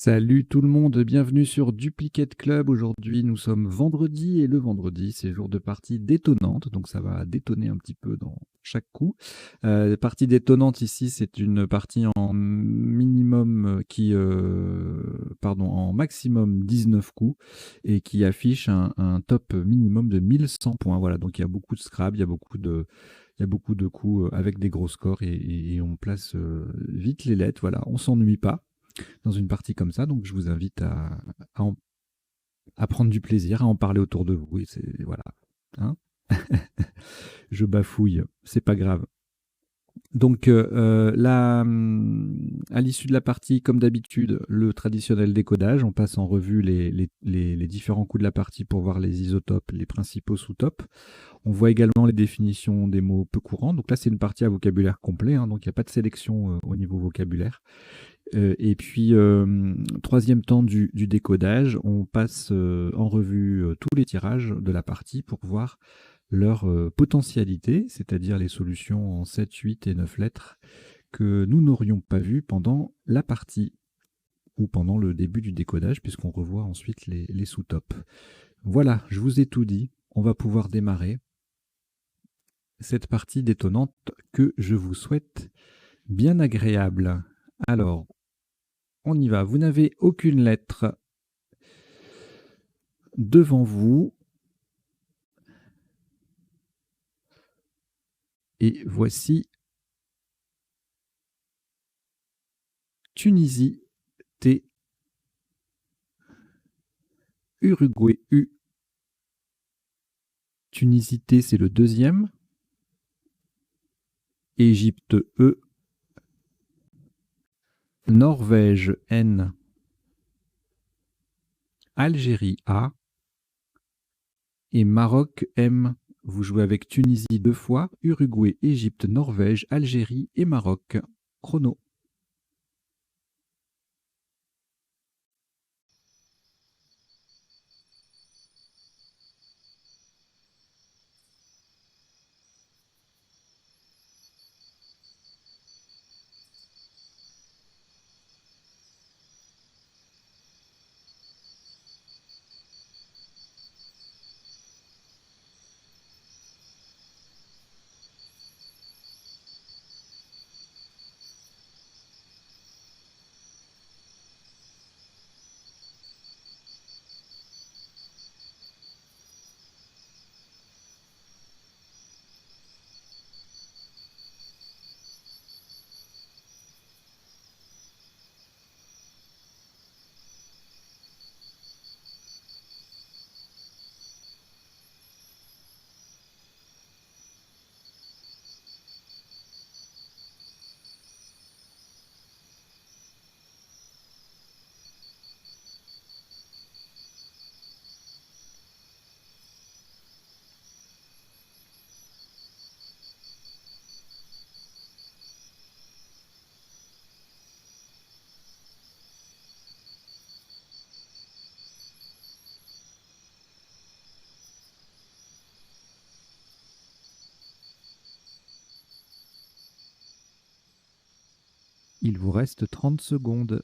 Salut tout le monde, bienvenue sur Duplicate Club. Aujourd'hui, nous sommes vendredi et le vendredi, c'est jour de partie détonnante, donc ça va détonner un petit peu dans chaque coup. Partie détonnante ici, c'est une partie en minimum en maximum 19 coups et qui affiche un top minimum de 1100 points. Voilà, donc il y a beaucoup de scrap, il y a beaucoup de coups avec des gros scores et on place vite les lettres. Voilà, on s'ennuie pas dans une partie comme ça. Donc, je vous invite à, à prendre du plaisir, à en parler autour de vous. Et c'est, voilà. Hein. Je bafouille, c'est pas grave. Donc, à l'issue de la partie, comme d'habitude, le traditionnel décodage. On passe en revue les différents coups de la partie pour voir les isotopes, les principaux sous-topes. On voit également les définitions des mots peu courants. Donc là, c'est une partie à vocabulaire complet, hein, donc il n'y a pas de sélection au niveau vocabulaire. Et puis, troisième temps du décodage, on passe en revue tous les tirages de la partie pour voir leur potentialité, c'est-à-dire les solutions en 7, 8 et 9 lettres que nous n'aurions pas vues pendant la partie ou pendant le début du décodage, puisqu'on revoit ensuite les sous-tops. Voilà, je vous ai tout dit. On va pouvoir démarrer cette partie détonnante que je vous souhaite bien agréable. Alors, on y va. Vous n'avez aucune lettre devant vous. Et voici Tunisie, T, Uruguay, U. Tunisie, T, c'est le deuxième. Égypte, E. Norvège, N. Algérie, A. Et Maroc, M. Vous jouez avec Tunisie 2 fois, Uruguay, Égypte, Norvège, Algérie et Maroc. Chrono. Il vous reste 30 secondes.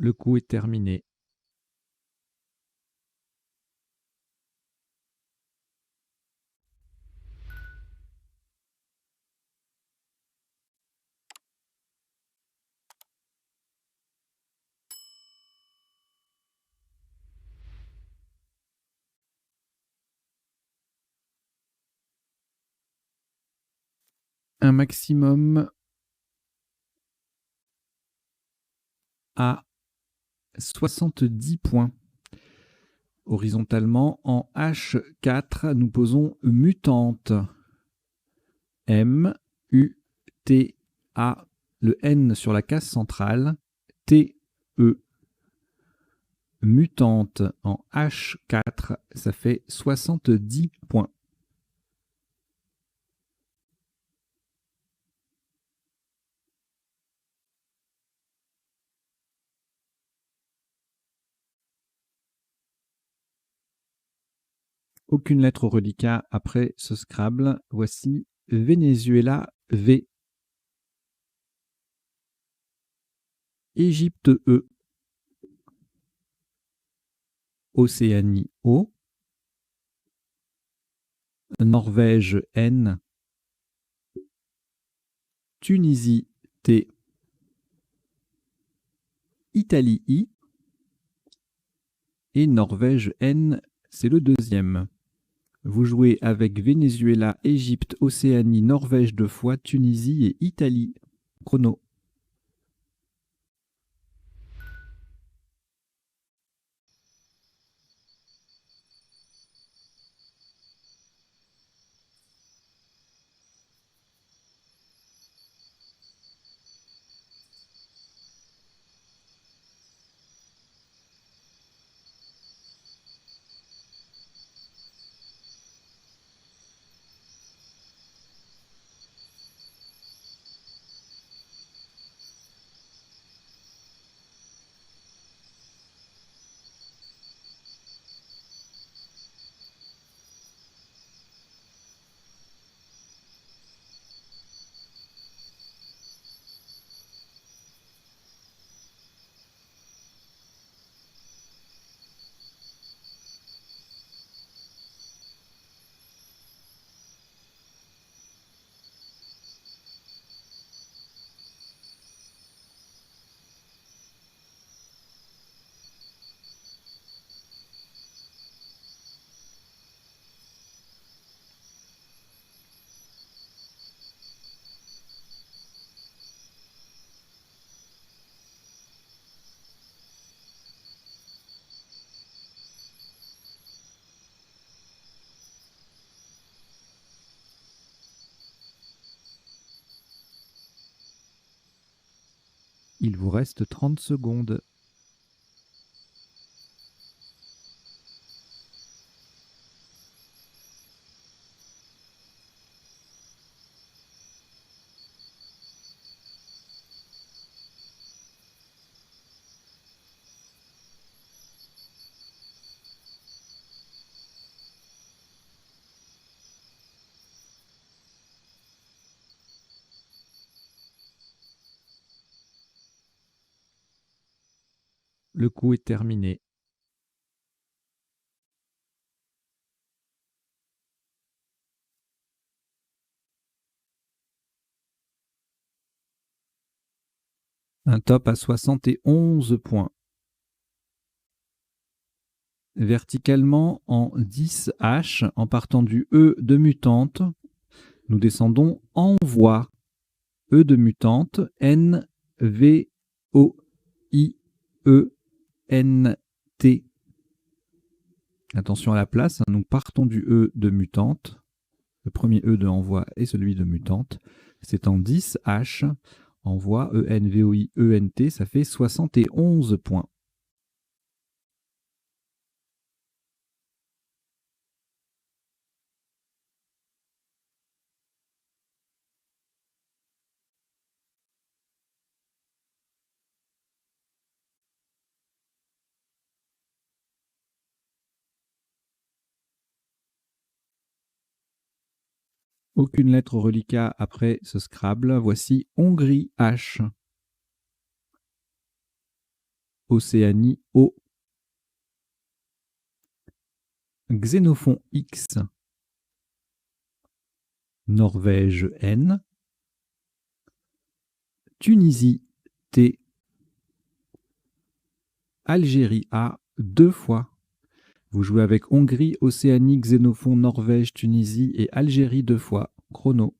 Le coup est terminé. Un maximum à 70 points. Horizontalement, en H4, nous posons mutante. M, U, T, A, le N sur la case centrale, T, E, mutante en H4, ça fait 70 points. Aucune lettre au reliquat après ce Scrabble. Voici Venezuela V. Égypte E. Océanie O. Norvège N. Tunisie T. Italie I. Et Norvège N, c'est le deuxième. Vous jouez avec Venezuela, Égypte, Océanie, Norvège 2 fois, Tunisie et Italie. Chrono. Il vous reste 30 secondes. Le coup est terminé. Un top à 71 points. Verticalement en 10 H, en partant du E de mutante, nous descendons en voix. E de mutante, N, V, O, I, E, N, T. Attention à la place, nous partons du E de mutante. Le premier E de envoi est celui de mutante. C'est en 10 H. Envoi E, N, V, O, I, E, N, T, ça fait 71 points. Aucune lettre au reliquat après ce Scrabble. Voici Hongrie H. Océanie O. Xénophon X. Norvège N. Tunisie T. Algérie A 2 fois. Vous jouez avec Hongrie, Océanie, Xénophon, Norvège, Tunisie et Algérie 2 fois. Chrono.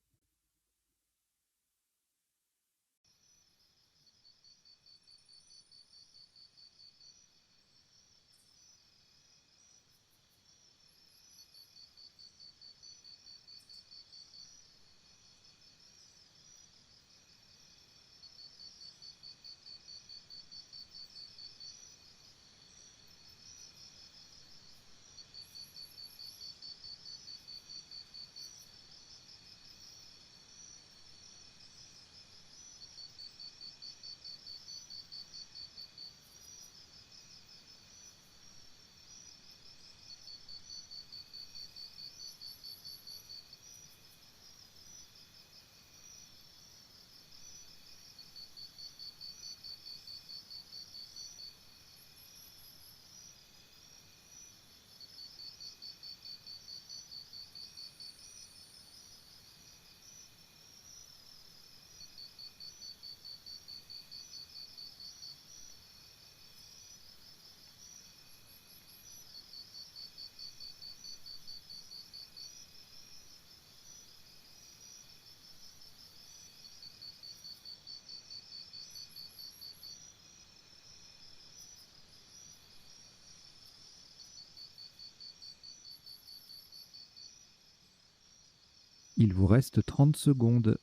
Il vous reste 30 secondes.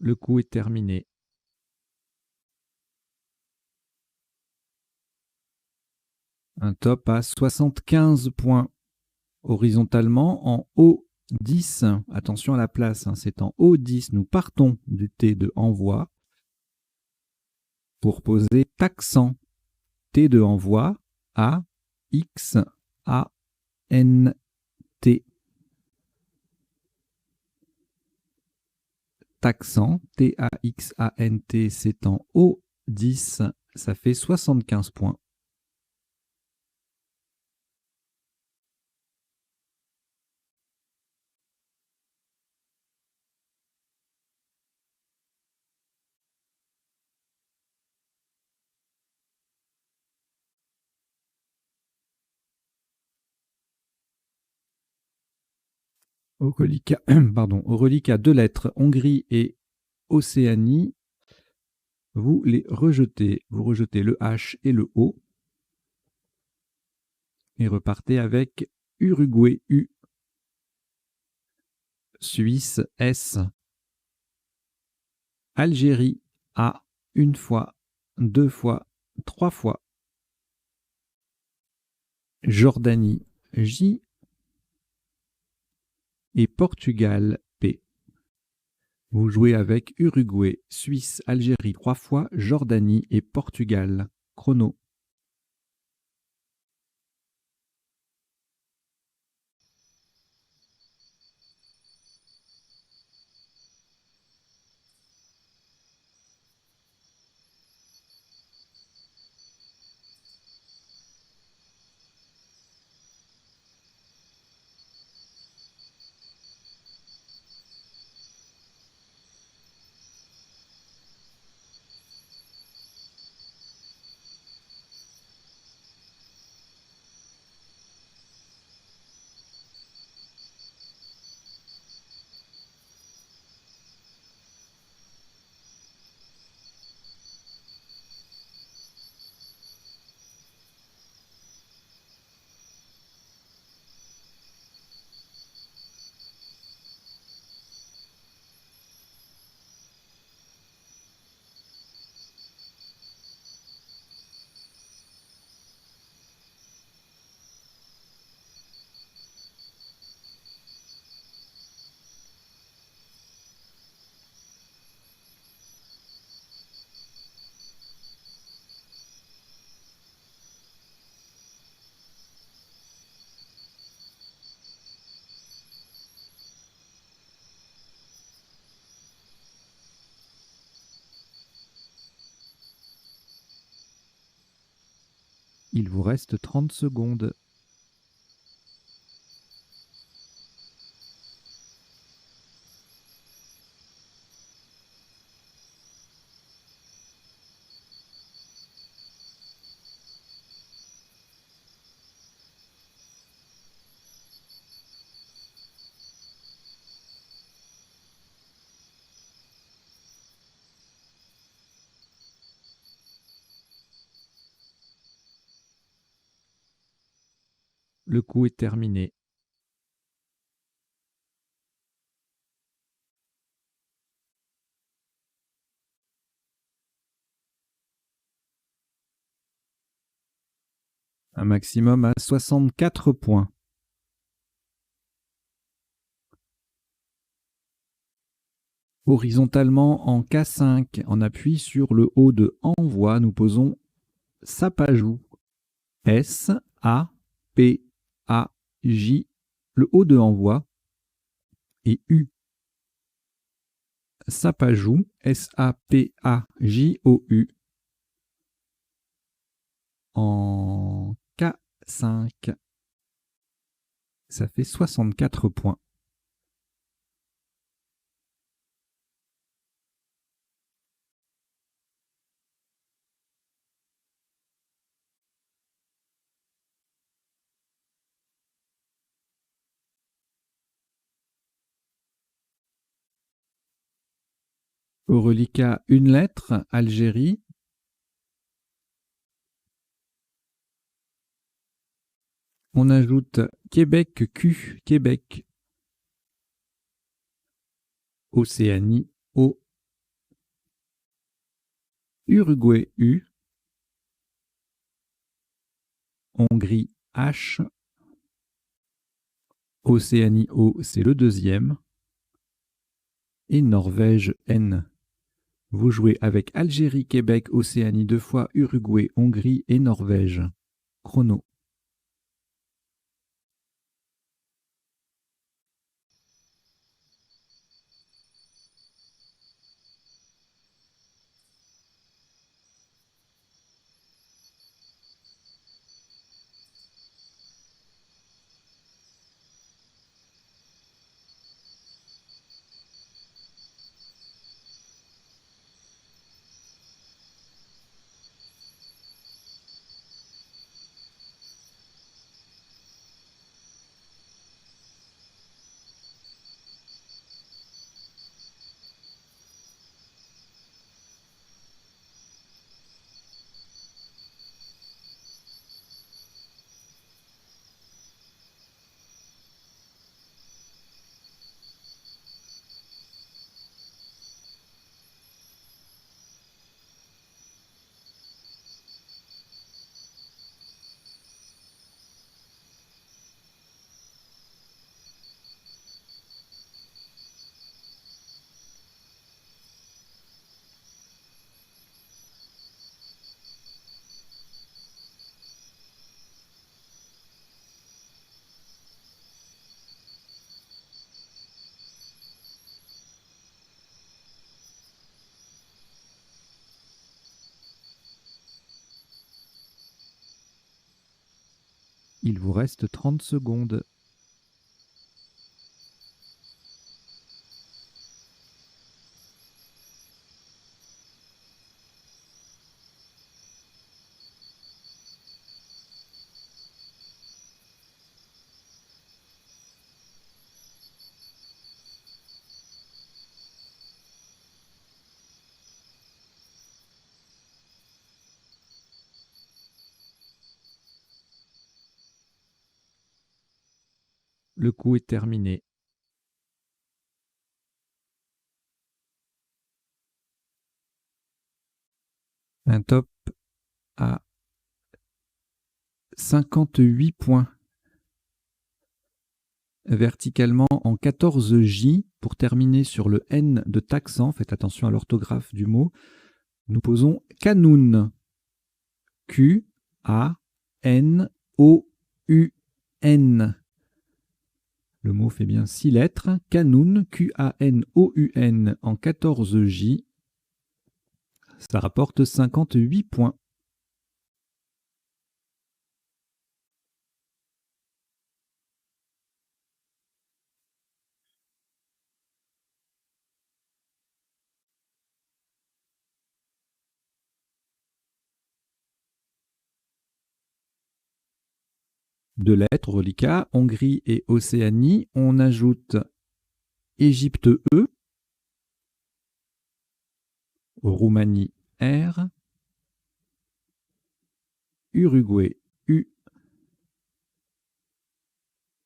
Le coup est terminé. Un top à 75 points. Horizontalement, en O10, attention à la place, hein, c'est en O10, nous partons du T de envoi pour poser taxant. T de envoi, A, X, A, N, T. Taxant, T-A-X-A-N-T, c'est en O10, ça fait 75 points. Au reliquat, au reliquat deux lettres, Hongrie et Océanie, vous les rejetez. Vous rejetez le H et le O et repartez avec Uruguay U, Suisse S, Algérie A, une fois, deux fois, trois fois, Jordanie J et Portugal P. Vous jouez avec Uruguay, Suisse, Algérie trois fois, Jordanie et Portugal. Chrono. Il vous reste 30 secondes. Le coup est terminé. Un maximum à 64 points. Horizontalement en K5, en appui sur le haut de envoi, nous posons Sapajou. S, A, P, A, J, le haut de envoi, et U. Sapajou, S-A-P-A-J-O-U, en K5. Ça fait 64 points. Au reliquat, une lettre, Algérie. On ajoute Québec Q, Québec. Océanie, O. Uruguay, U. Hongrie, H. Océanie, O, c'est le deuxième. Et Norvège, N. Vous jouez avec Algérie, Québec, Océanie 2 fois, Uruguay, Hongrie et Norvège. Chrono. Il vous reste 30 secondes. Le coup est terminé. Un top à 58 points. Verticalement en 14J, pour terminer sur le N de taxan, faites attention à l'orthographe du mot, nous posons Canoun. Q-A-N-O-U-N. Le mot fait bien 6 lettres. Canoun, Q-A-N-O-U-N en 14J. Ça rapporte 58 points. Deux lettres, reliquat, Hongrie et Océanie. On ajoute Égypte E, Roumanie R, Uruguay U,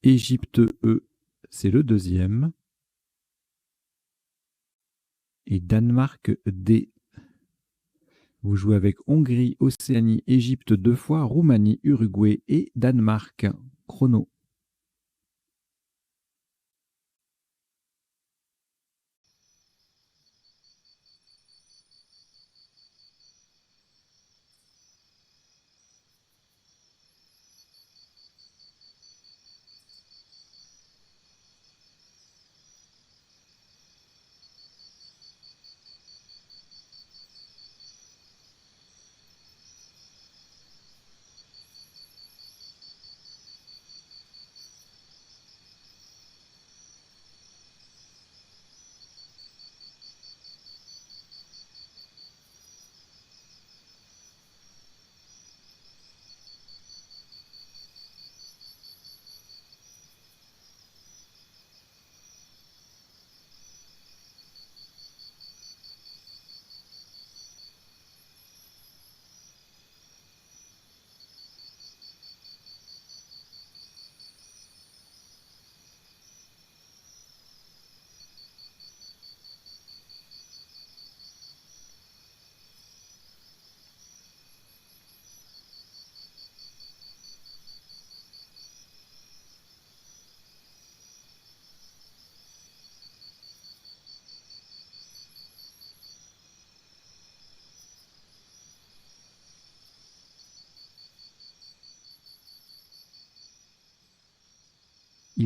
Égypte E, c'est le deuxième, et Danemark D. Vous jouez avec Hongrie, Océanie, Égypte 2 fois, Roumanie, Uruguay et Danemark. Chrono.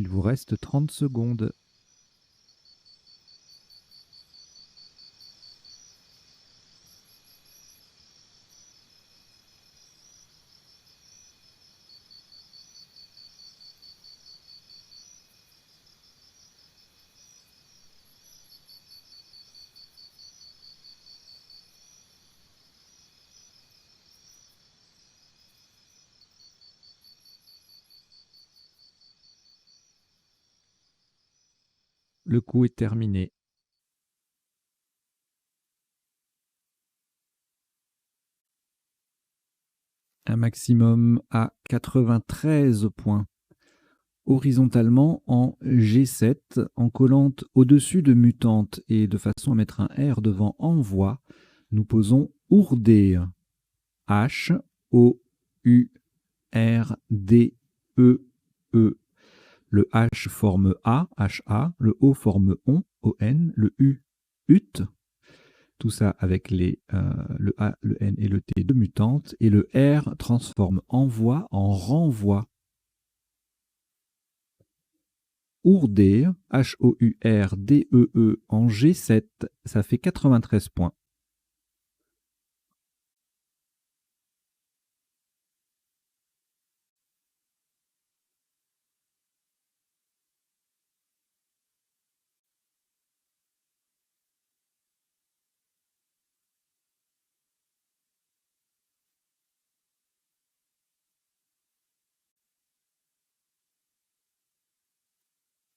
Il vous reste 30 secondes. Le coup est terminé. Un maximum à 93 points. Horizontalement en G7, en collante au-dessus de mutante et de façon à mettre un R devant envoi, nous posons Ourder. H-O-U-R-D-E-E. Le H forme A, H-A, le O forme O-N, le U, UT. Tout ça avec le A, le N et le T de mutante. Et le R transforme envoi en renvoi. Ourder, H-O-U-R-D-E-E en G7, ça fait 93 points.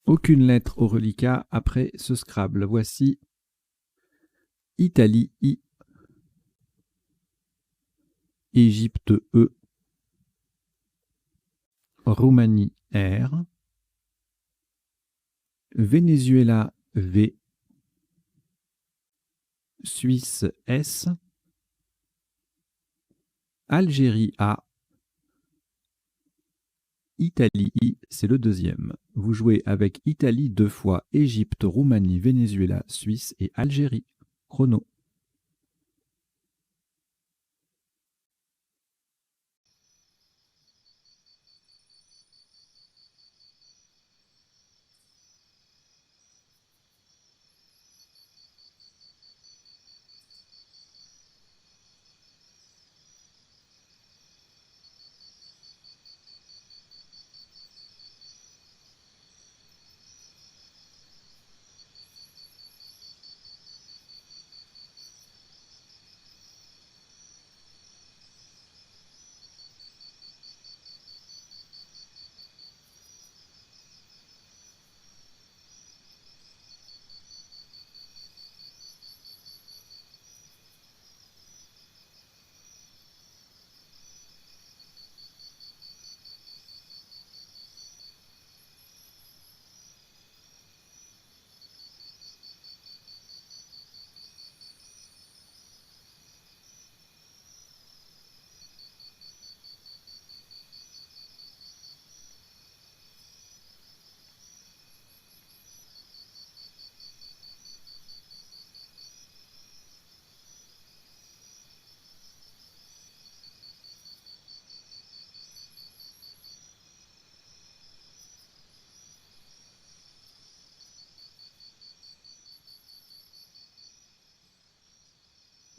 Aucune lettre au reliquat après ce Scrabble. Voici Italie I, Égypte E, Roumanie R, Venezuela V, Suisse S, Algérie A, Italie I, c'est le deuxième. Vous jouez avec Italie 2 fois, Égypte, Roumanie, Venezuela, Suisse et Algérie. Chrono.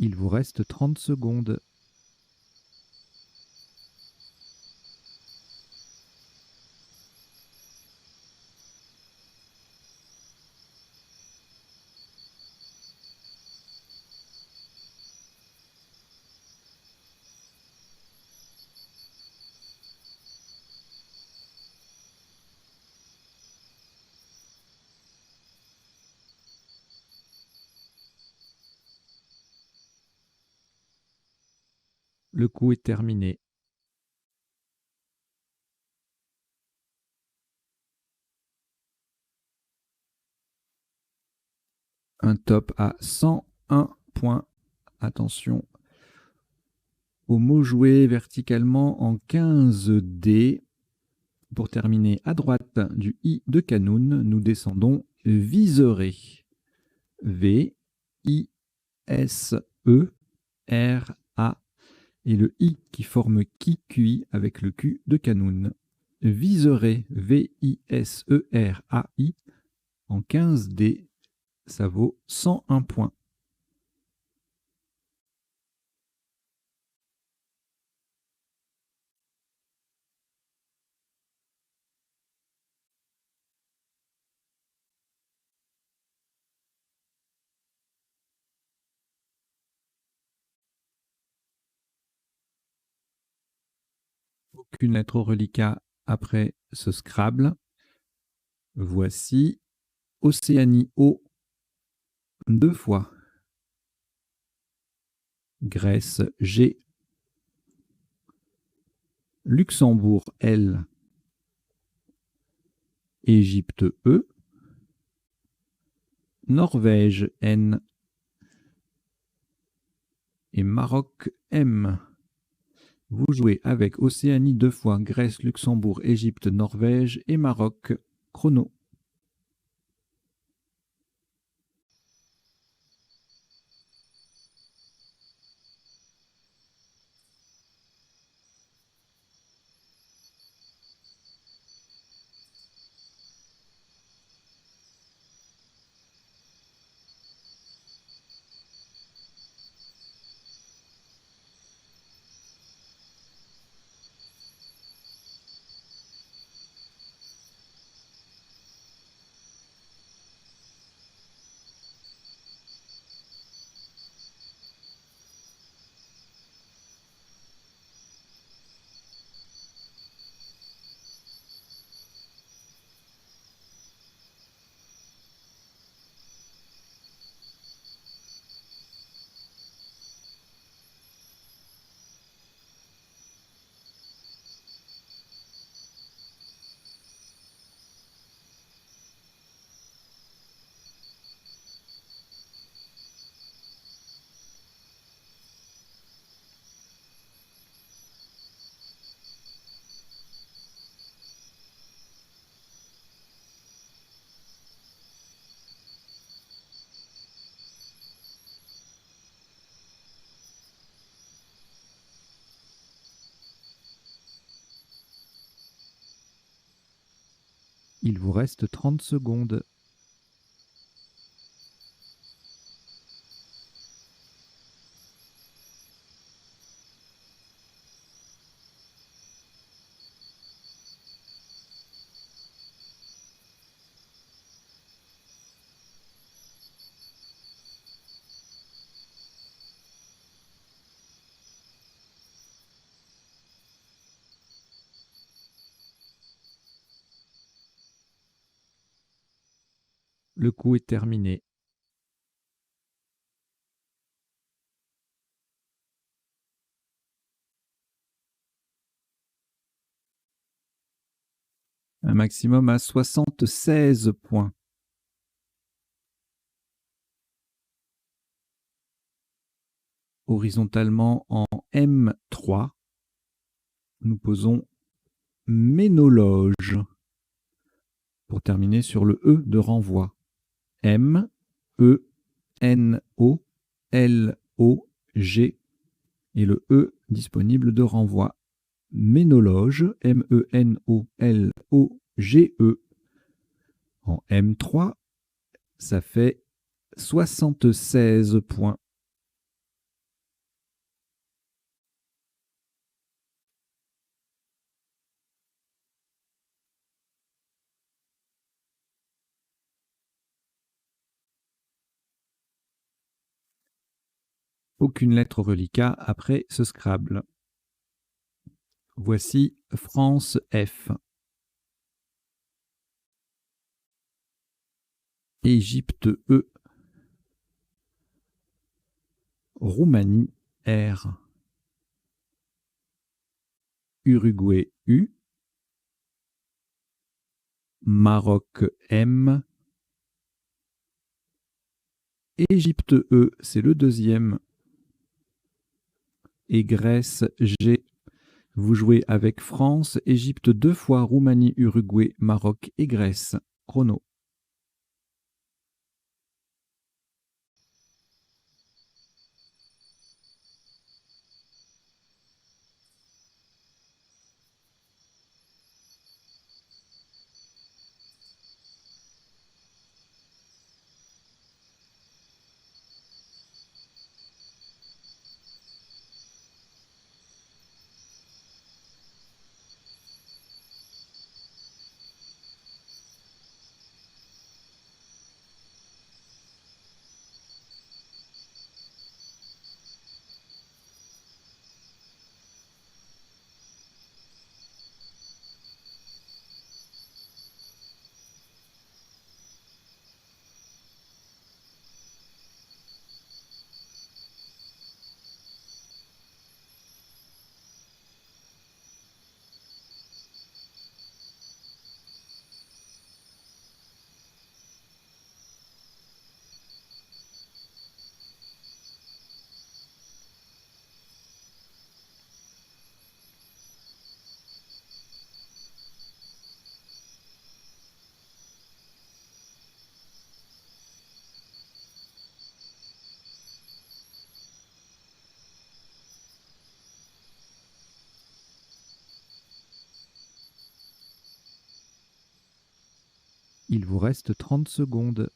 Il vous reste 30 secondes. Le coup est terminé. Un top à 101 points. Attention au mot joué verticalement en 15D. Pour terminer à droite du I de Canoun, nous descendons Viseré. V-I-S-E-R-A. Et le I qui forme qui QI avec le Q de Canoun. Viserai, Viserai, en 15D. Ça vaut 101 points. Aucune lettre au reliquat après ce Scrabble. Voici Océanie O 2 fois. Grèce G. Luxembourg L. Égypte E. Norvège N. Et Maroc M. Vous jouez avec Océanie 2 fois, Grèce, Luxembourg, Égypte, Norvège et Maroc. Chrono. Il vous reste 30 secondes. Le coup est terminé. Un maximum à 76 points. Horizontalement en M3, nous posons ménologe pour terminer sur le E de renvoi. M, E, N, O, L, O, G et le E disponible de renvoi. Ménologe, M-E-N-O-L-O-G-E. En M3, ça fait 76 points. Aucune lettre au reliquat après ce Scrabble. Voici France F. Égypte E. Roumanie R. Uruguay U. Maroc M. Égypte E, c'est le deuxième. Et Grèce G. Vous jouez avec France, Égypte 2 fois, Roumanie, Uruguay, Maroc et Grèce. Chrono. Il vous reste 30 secondes.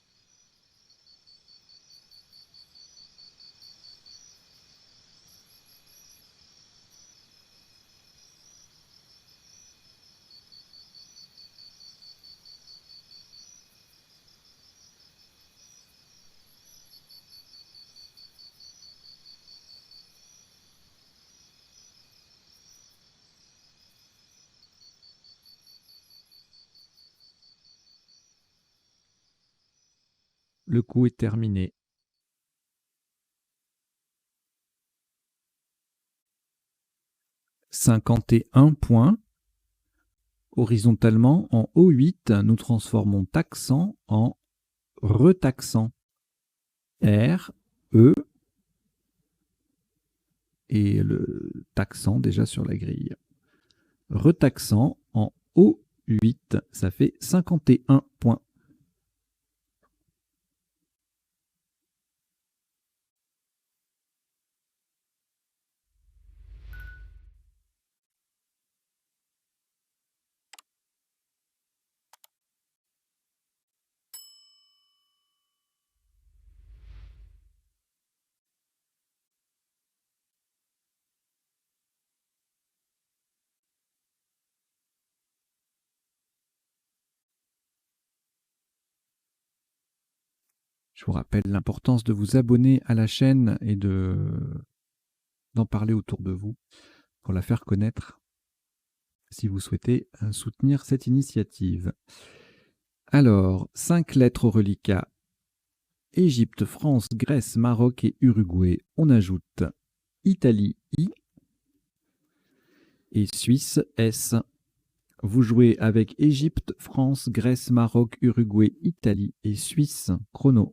Le coup est terminé. « 51 points. Horizontalement, en O8, nous transformons taxant en retaxant. R, E, et le taxant déjà sur la grille. Retaxant en O8, ça fait 51 points. Je vous rappelle l'importance de vous abonner à la chaîne et d'en parler autour de vous pour la faire connaître si vous souhaitez soutenir cette initiative. Alors, 5 lettres au reliquat. Égypte, France, Grèce, Maroc et Uruguay. On ajoute Italie, I, et Suisse, S. Vous jouez avec Égypte, France, Grèce, Maroc, Uruguay, Italie et Suisse. Chrono.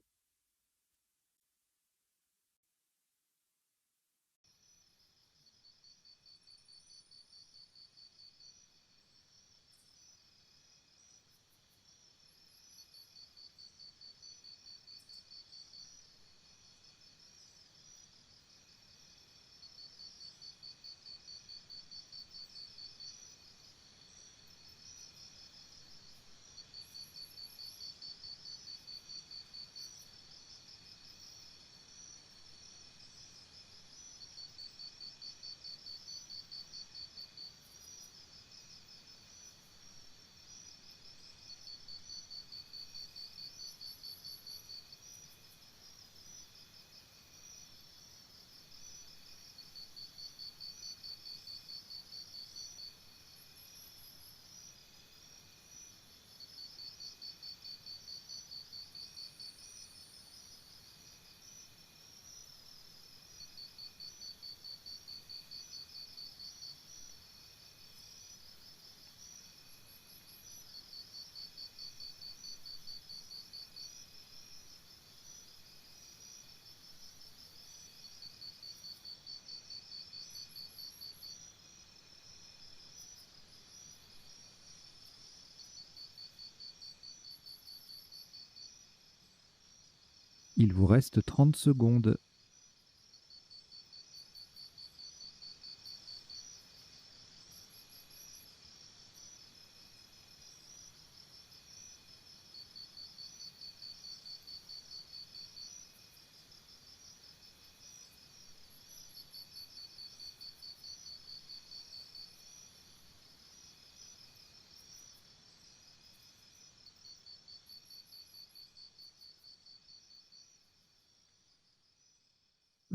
Il vous reste 30 secondes.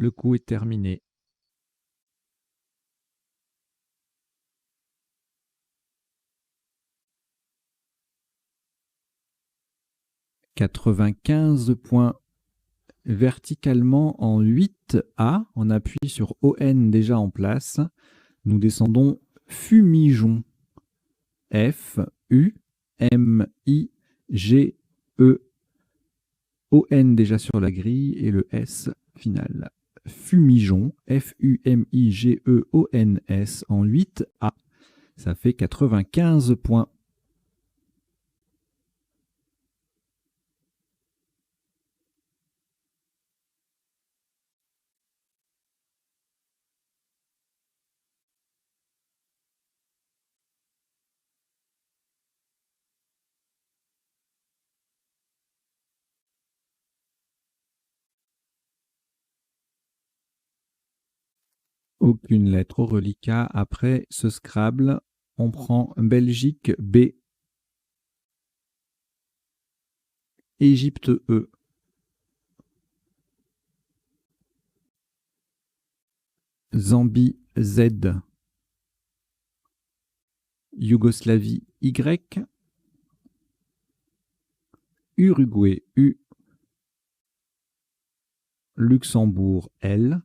Le coup est terminé. « 95 points verticalement en 8A. On appuie sur ON déjà en place. Nous descendons fumigeon. F, U, M, I, G, E, ON déjà sur la grille et le S final. Fumigeon, F-U-M-I-G-E-O-N-S en 8A. Ça fait 95 points. Aucune lettre au reliquat. Après ce Scrabble, on prend Belgique B, Égypte E, Zambie Z, Yougoslavie Y, Uruguay U, Luxembourg L,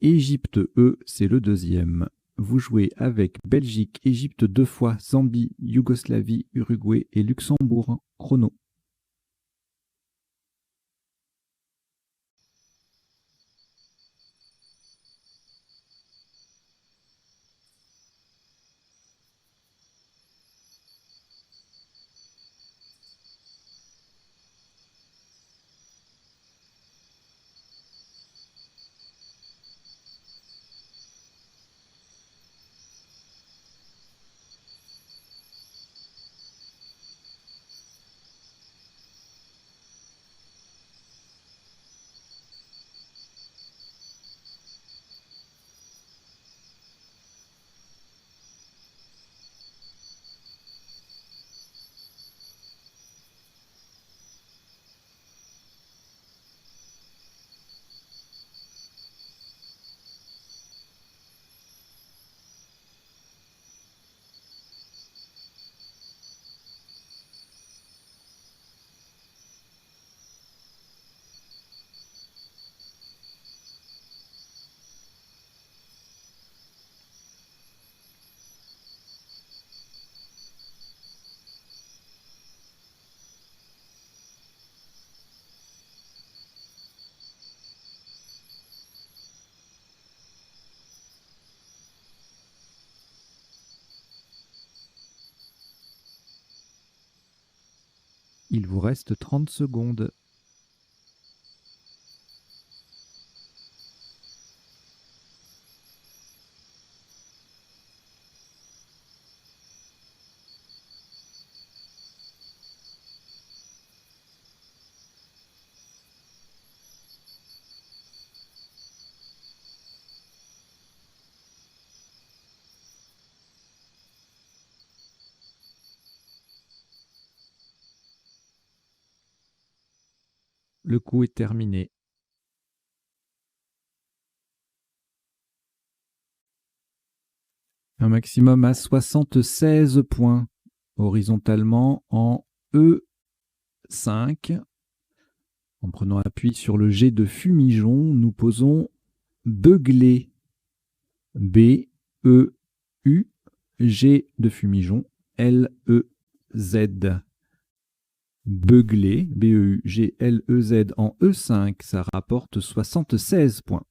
Égypte E, c'est le deuxième. Vous jouez avec Belgique, Égypte 2 fois, Zambie, Yougoslavie, Uruguay et Luxembourg. Chrono. Il vous reste 30 secondes. Le coup est terminé. Un maximum à 76 points. Horizontalement en E5. En prenant appui sur le G de Fumigeon, nous posons Beugler. B, E, U, G de Fumigeon, L, E, Z. Beugler, B-E-U-G-L-E-Z en E5, ça rapporte 76 points.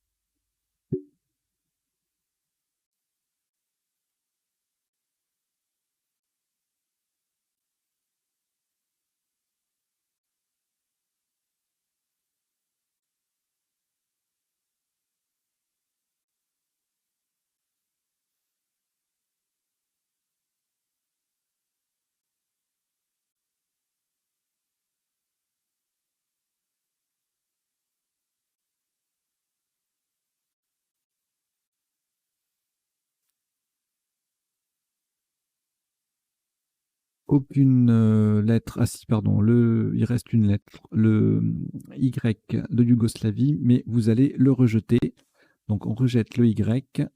Aucune lettre. Ah si, pardon, il reste une lettre, le Y de Yougoslavie, mais vous allez le rejeter. Donc on rejette le Y.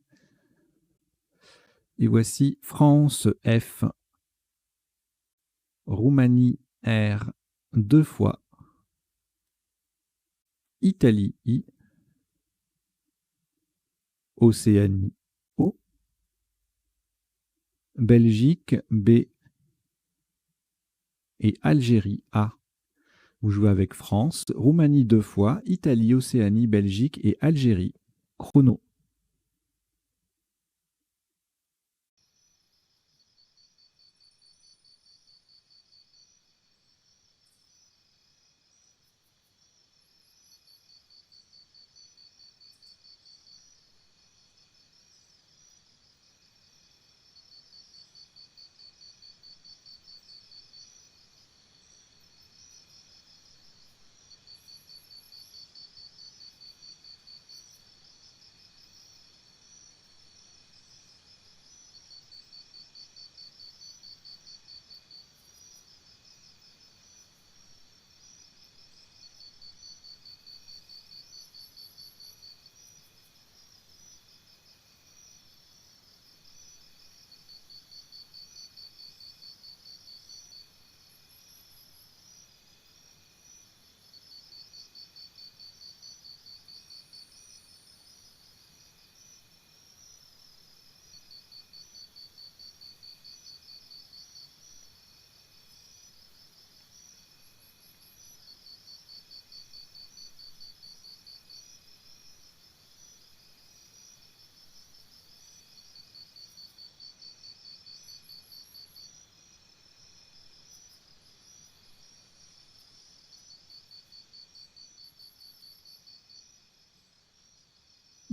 Et voici France F, Roumanie R, 2 fois, Italie I, Océanie O, Belgique B et Algérie A. Vous jouez avec France, Roumanie 2 fois, Italie, Océanie, Belgique et Algérie. Chrono.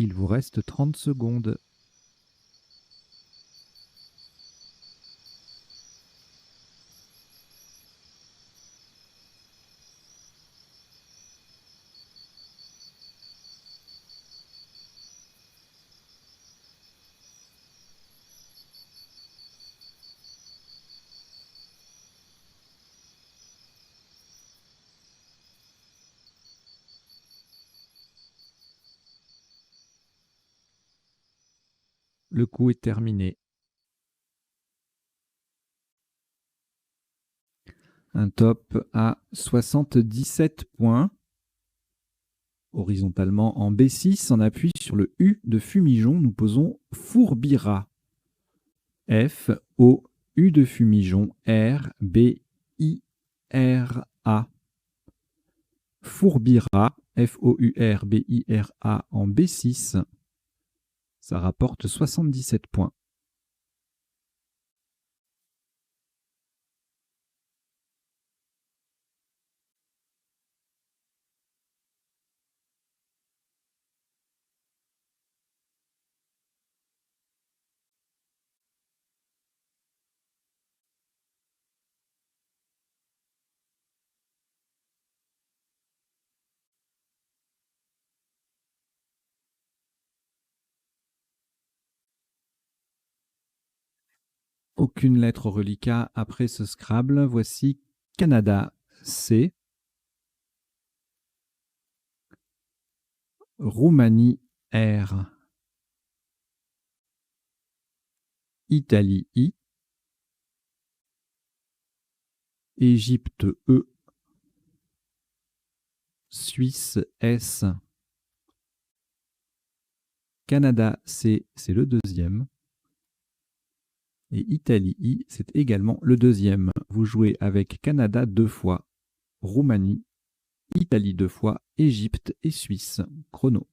Il vous reste 30 secondes. Le coup est terminé. Un top à 77 points. Horizontalement en B6, on appuie sur le U de Fumigeon, nous posons Fourbira. F, O, U de Fumigeon, R, B, I, R, A. Fourbira, F-O-U-R-B-I-R-A en B6. Ça rapporte 77 points. Aucune lettre au reliquat après ce Scrabble. Voici Canada, C. Roumanie, R. Italie, I. Égypte, E. Suisse, S. Canada, C, c'est le deuxième. Et Italie, I, c'est également le deuxième. Vous jouez avec Canada 2 fois, Roumanie, Italie 2 fois, Égypte et Suisse. Chrono.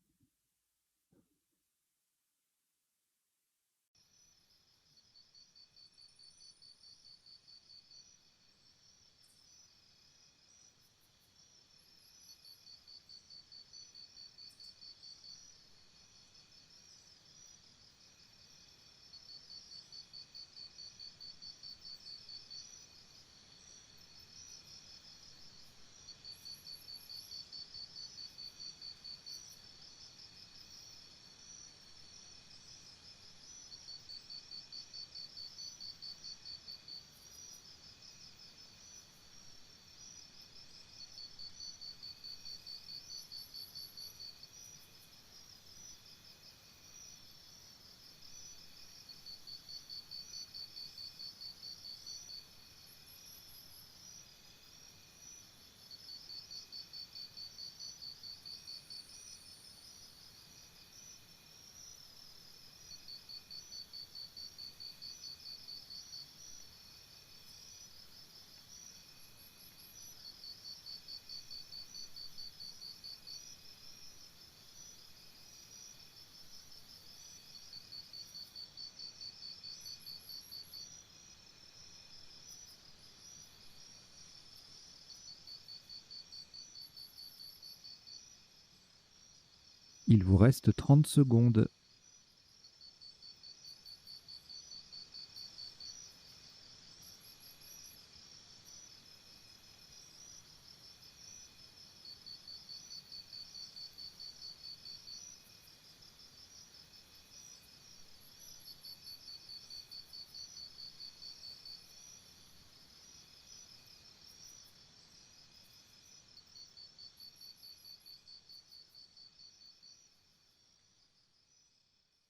Il vous reste 30 secondes.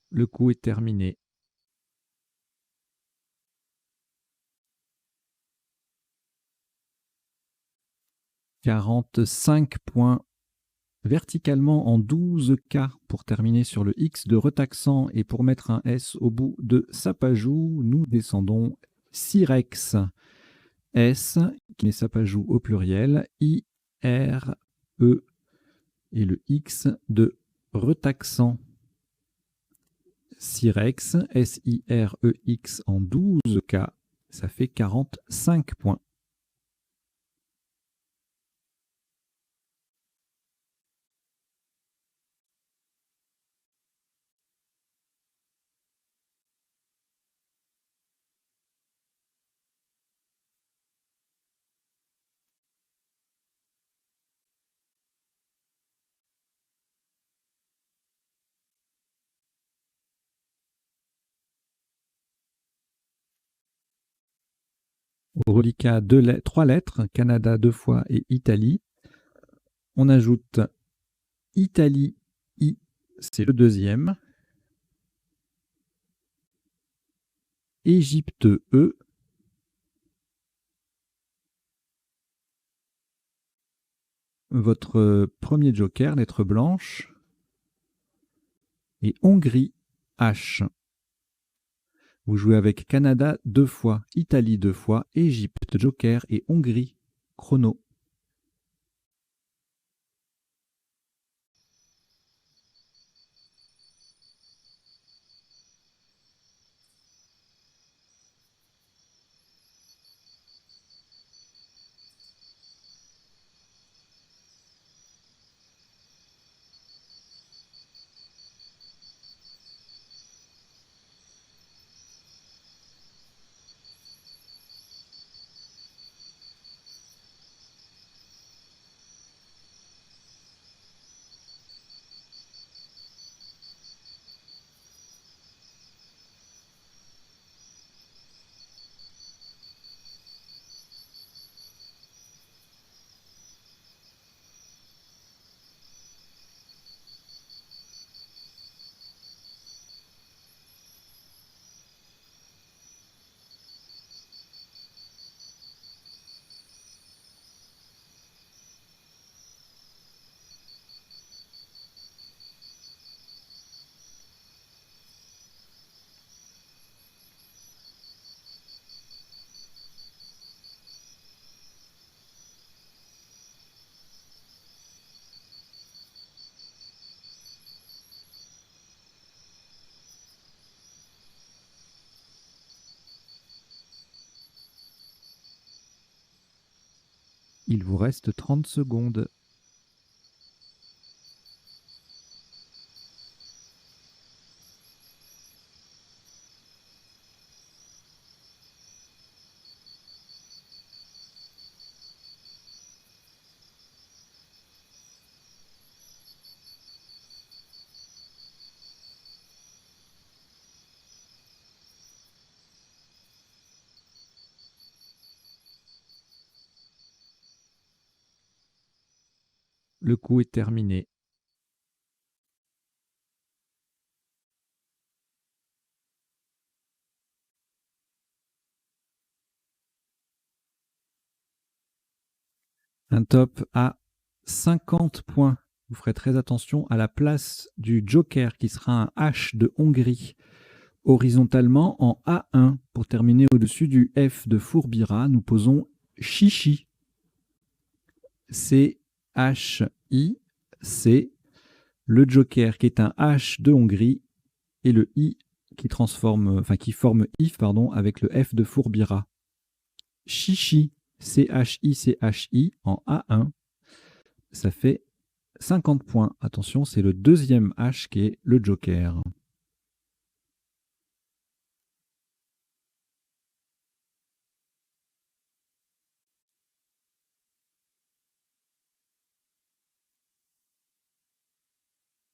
Le coup est terminé. « 45 points verticalement en 12K pour terminer sur le X de retaxant et pour mettre un S au bout de Sapajou, nous descendons Sirex. S, qui met Sapajou au pluriel, I, R, E et le X de retaxant. Sirex, S-I-R-E-X en 12K, ça fait 45 points. Au reliquat, 3 lettres, Canada 2 fois et Italie. On ajoute Italie, I, c'est le deuxième. Égypte, E. Votre premier joker, lettre blanche. Et Hongrie, H. Vous jouez avec Canada 2 fois, Italie 2 fois, Égypte, joker et Hongrie, chrono. Il vous reste 30 secondes. Le coup est terminé. Un top à 50 points. Vous ferez très attention à la place du joker qui sera un H de Hongrie horizontalement en A1. Pour terminer au-dessus du F de Fourbira, nous posons Chichi. C-H-I, c'est le joker qui est un H de Hongrie et le I qui forme if avec le F de Fourbira. Chichi, C-H-I en A1, ça fait 50 points. Attention, c'est le deuxième H qui est le joker.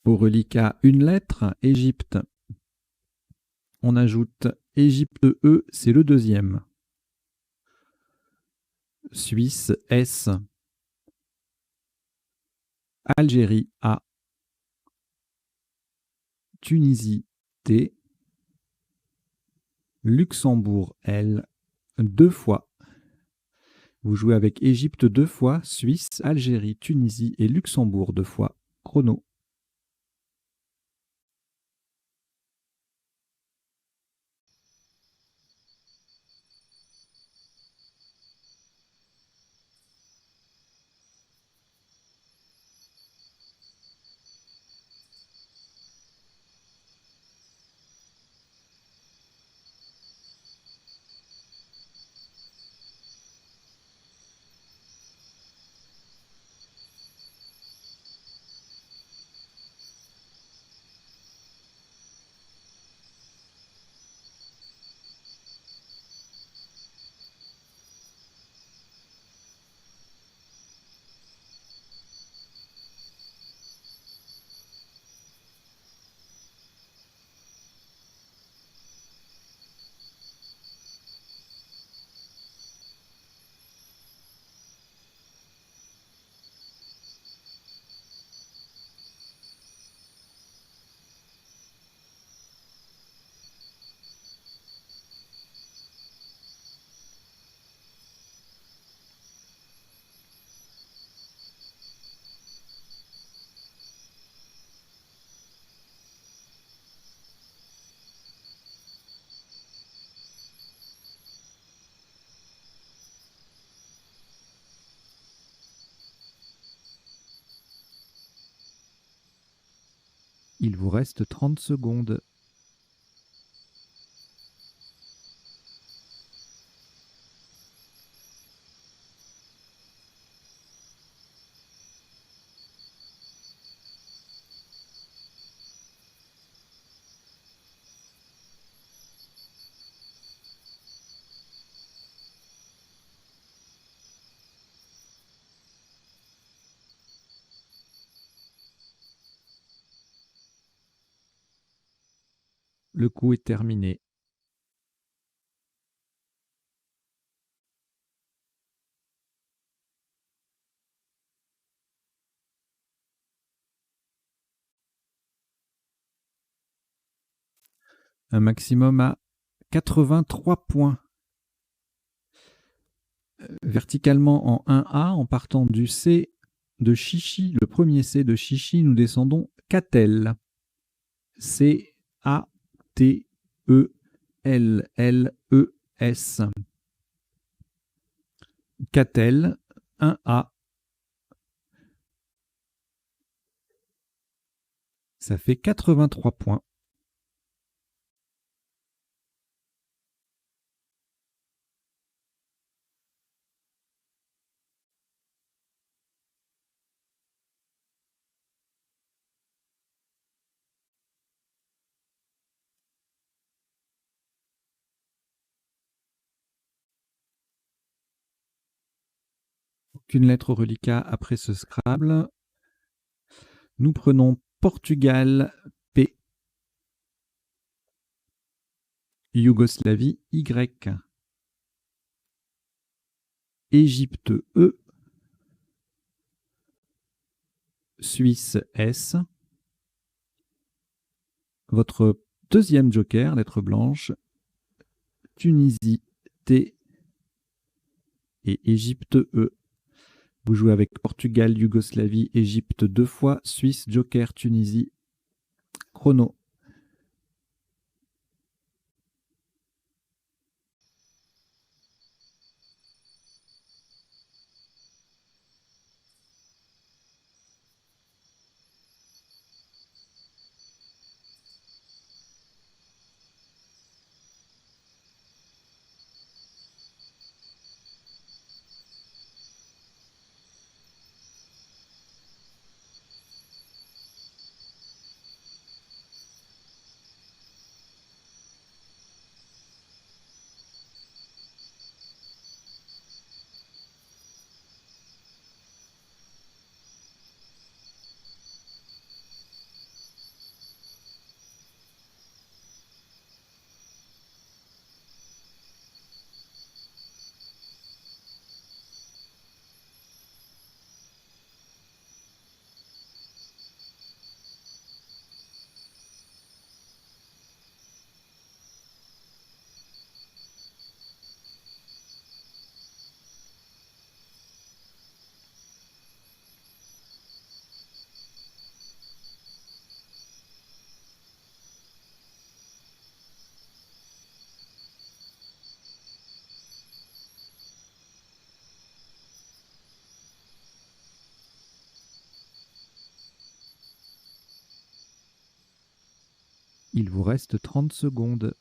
Au reliquat, une lettre, Égypte. On ajoute Égypte E, c'est le deuxième. Suisse S. Algérie A. Tunisie T. Luxembourg L. 2 fois. Vous jouez avec Égypte 2 fois, Suisse, Algérie, Tunisie et Luxembourg 2 fois. Chrono. Il vous reste 30 secondes. Le coup est terminé. Un maximum à 83 points. Verticalement en 1A, en partant du C de Chichi, le premier C de Chichi, nous descendons Catel. C-A-T-E-L-L-E-S. Catel, 1A. Ça fait 83 points. Aucune lettre reliquat après ce Scrabble. Nous prenons Portugal, P. Yougoslavie, Y. Égypte, E. Suisse, S. Votre deuxième joker, lettre blanche, Tunisie, T. Et Égypte, E. Vous jouez avec Portugal, Yougoslavie, Égypte 2 fois, Suisse, joker, Tunisie, chrono. Il vous reste 30 secondes.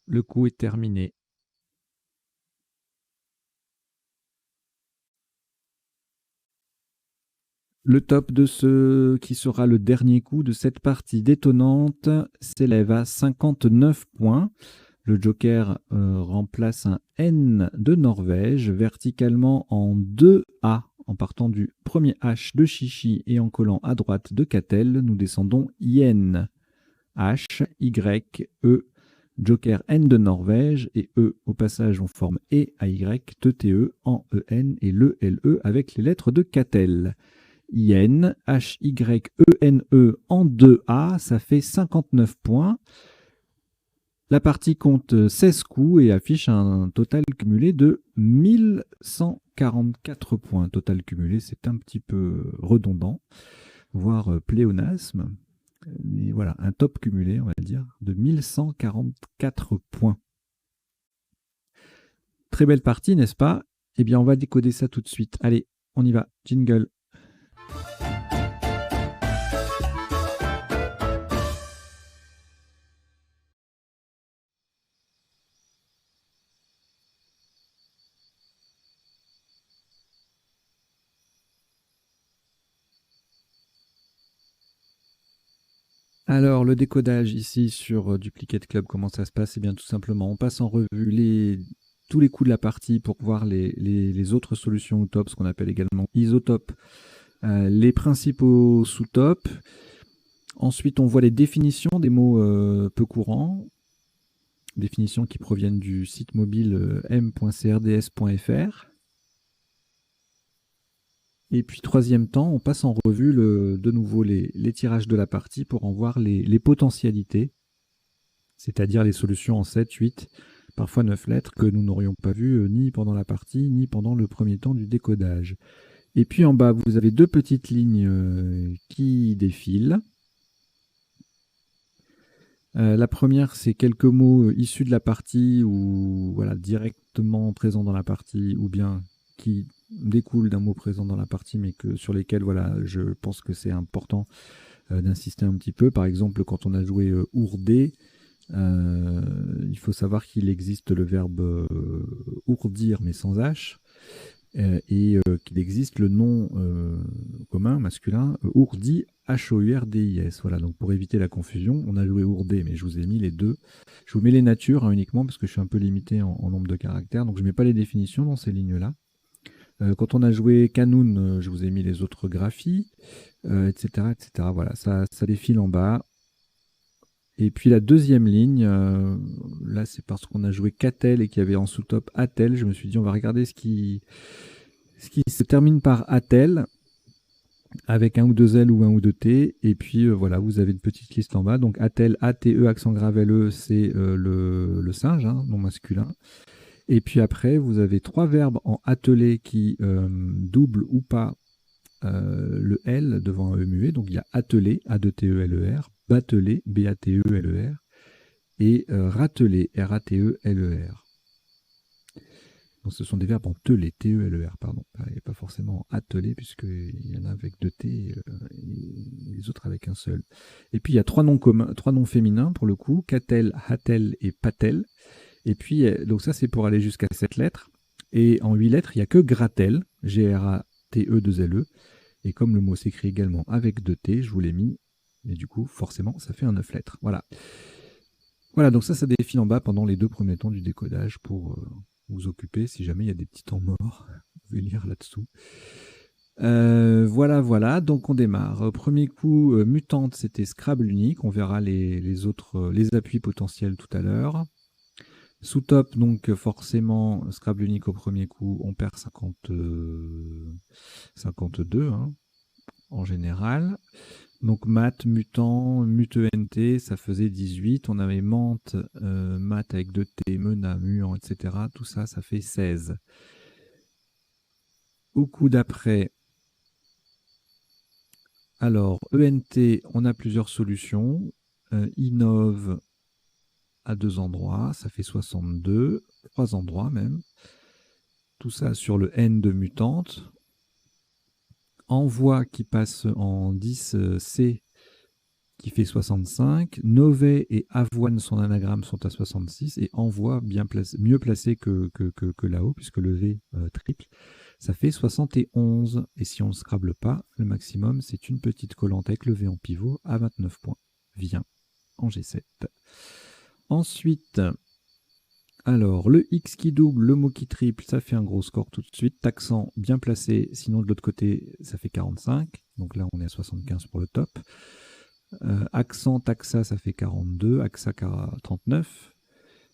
Le coup est terminé. Le top de ce qui sera le dernier coup de cette partie détonnante s'élève à 59 points. Le joker remplace un N de Norvège verticalement en 2A. En partant du premier H de Chichi et en collant à droite de Catel, nous descendons Yen. H, Y, E, joker N de Norvège et E. Au passage, on forme E, A, Y, T, T, E, en E, N et le L, E avec les lettres de Catel. Hyène, Hyene, en 2A, ça fait 59 points. La partie compte 16 coups et affiche un total cumulé de 1144 points. Total cumulé, c'est un petit peu redondant, voire pléonasme. Mais voilà, un top cumulé, on va dire, de 1144 points. Très belle partie, n'est-ce pas? Eh bien, on va décoder ça tout de suite. Allez, on y va. Jingle. Alors, le décodage ici sur Duplicate Club, comment ça se passe? Eh bien, tout simplement, on passe en revue tous les coups de la partie pour voir les autres solutions ou top, ce qu'on appelle également isotopes, les principaux sous-top. Ensuite, on voit les définitions des mots peu courants, définitions qui proviennent du site mobile m.crds.fr. Et puis, troisième temps, on passe en revue de nouveau les tirages de la partie pour en voir les potentialités, c'est-à-dire les solutions en 7, 8, parfois 9 lettres que nous n'aurions pas vues ni pendant la partie, ni pendant le premier temps du décodage. Et puis en bas, vous avez deux petites lignes qui défilent. La première, c'est quelques mots issus de la partie ou voilà, directement présents dans la partie, ou bien qui découlent d'un mot présent dans la partie, mais sur lesquels voilà, je pense que c'est important d'insister un petit peu. Par exemple, quand on a joué ourder, il faut savoir qu'il existe le verbe ourdir, mais sans H, et qu'il existe le nom commun, masculin, ourdi, H-O-U-R-D-I-S. Voilà, donc pour éviter la confusion, on a joué ourder, mais je vous ai mis les deux. Je vous mets les natures uniquement parce que je suis un peu limité en nombre de caractères, donc je ne mets pas les définitions dans ces lignes-là. Quand on a joué Canoun, je vous ai mis les autres graphies, etc., etc. Voilà, ça défile en bas. Et puis la deuxième ligne, là c'est parce qu'on a joué Catel et qu'il y avait en sous-top Atel. Je me suis dit on va regarder ce qui se termine par Atel, avec un ou deux L ou un ou deux T. Et puis voilà, vous avez une petite liste en bas. Donc Atel, A-T-E, accent grave L-E, c'est le singe, hein, non masculin. Et puis après, vous avez trois verbes en attelé qui doublent ou pas le L devant un E muet. Donc il y a attelé, A-2-T-E-L-E-R, battelé, B-A-T-E-L-E-R, et ratelé, R-A-T-E-L-E-R. Donc ce sont des verbes en telé, T-E-L-E-R, pardon. Et pas forcément en attelé, puisqu'il y en a avec deux T et les autres avec un seul. Et puis il y a trois noms communs, trois noms féminins pour le coup, Catel, Hatel et Patel. Et puis, donc ça c'est pour aller jusqu'à 7 lettres. Et en 8 lettres, il n'y a que Gratel, G-R-A-T-E-2-L-E. Et comme le mot s'écrit également avec 2 T, je vous l'ai mis. Et du coup, forcément, ça fait un 9 lettres. Voilà. Voilà, donc ça défile en bas pendant les deux premiers temps du décodage pour vous occuper. Si jamais il y a des petits temps morts, vous pouvez lire là-dessous. Voilà, donc on démarre. Premier coup, mutante, c'était Scrabble unique. On verra les autres, les appuis potentiels tout à l'heure. Sous top, donc forcément, Scrabble unique au premier coup, on perd 52 hein, en général. Donc mat, mutant, mute-ent, ça faisait 18. On avait mente, mat avec 2T, mena, muant, etc. Tout ça, ça fait 16. Au coup d'après, alors ENT, on a plusieurs solutions. Innove à 2 endroits, ça fait 62. 3 endroits même. Tout ça sur le N de mutante. Envoi qui passe en 10C qui fait 65. Nové et avoine, son anagramme, sont à 66. Et envoi mieux placé que là-haut, puisque le V triple, ça fait 71. Et si on ne scrable pas, le maximum, c'est une petite collante avec le V en pivot à 29 points. Vient en G7. Ensuite, alors, le X qui double, le mot qui triple, ça fait un gros score tout de suite. Accent bien placé, sinon de l'autre côté, ça fait 45. Donc là, on est à 75 pour le top. Accent, taxa, ça fait 42. Axa, 39.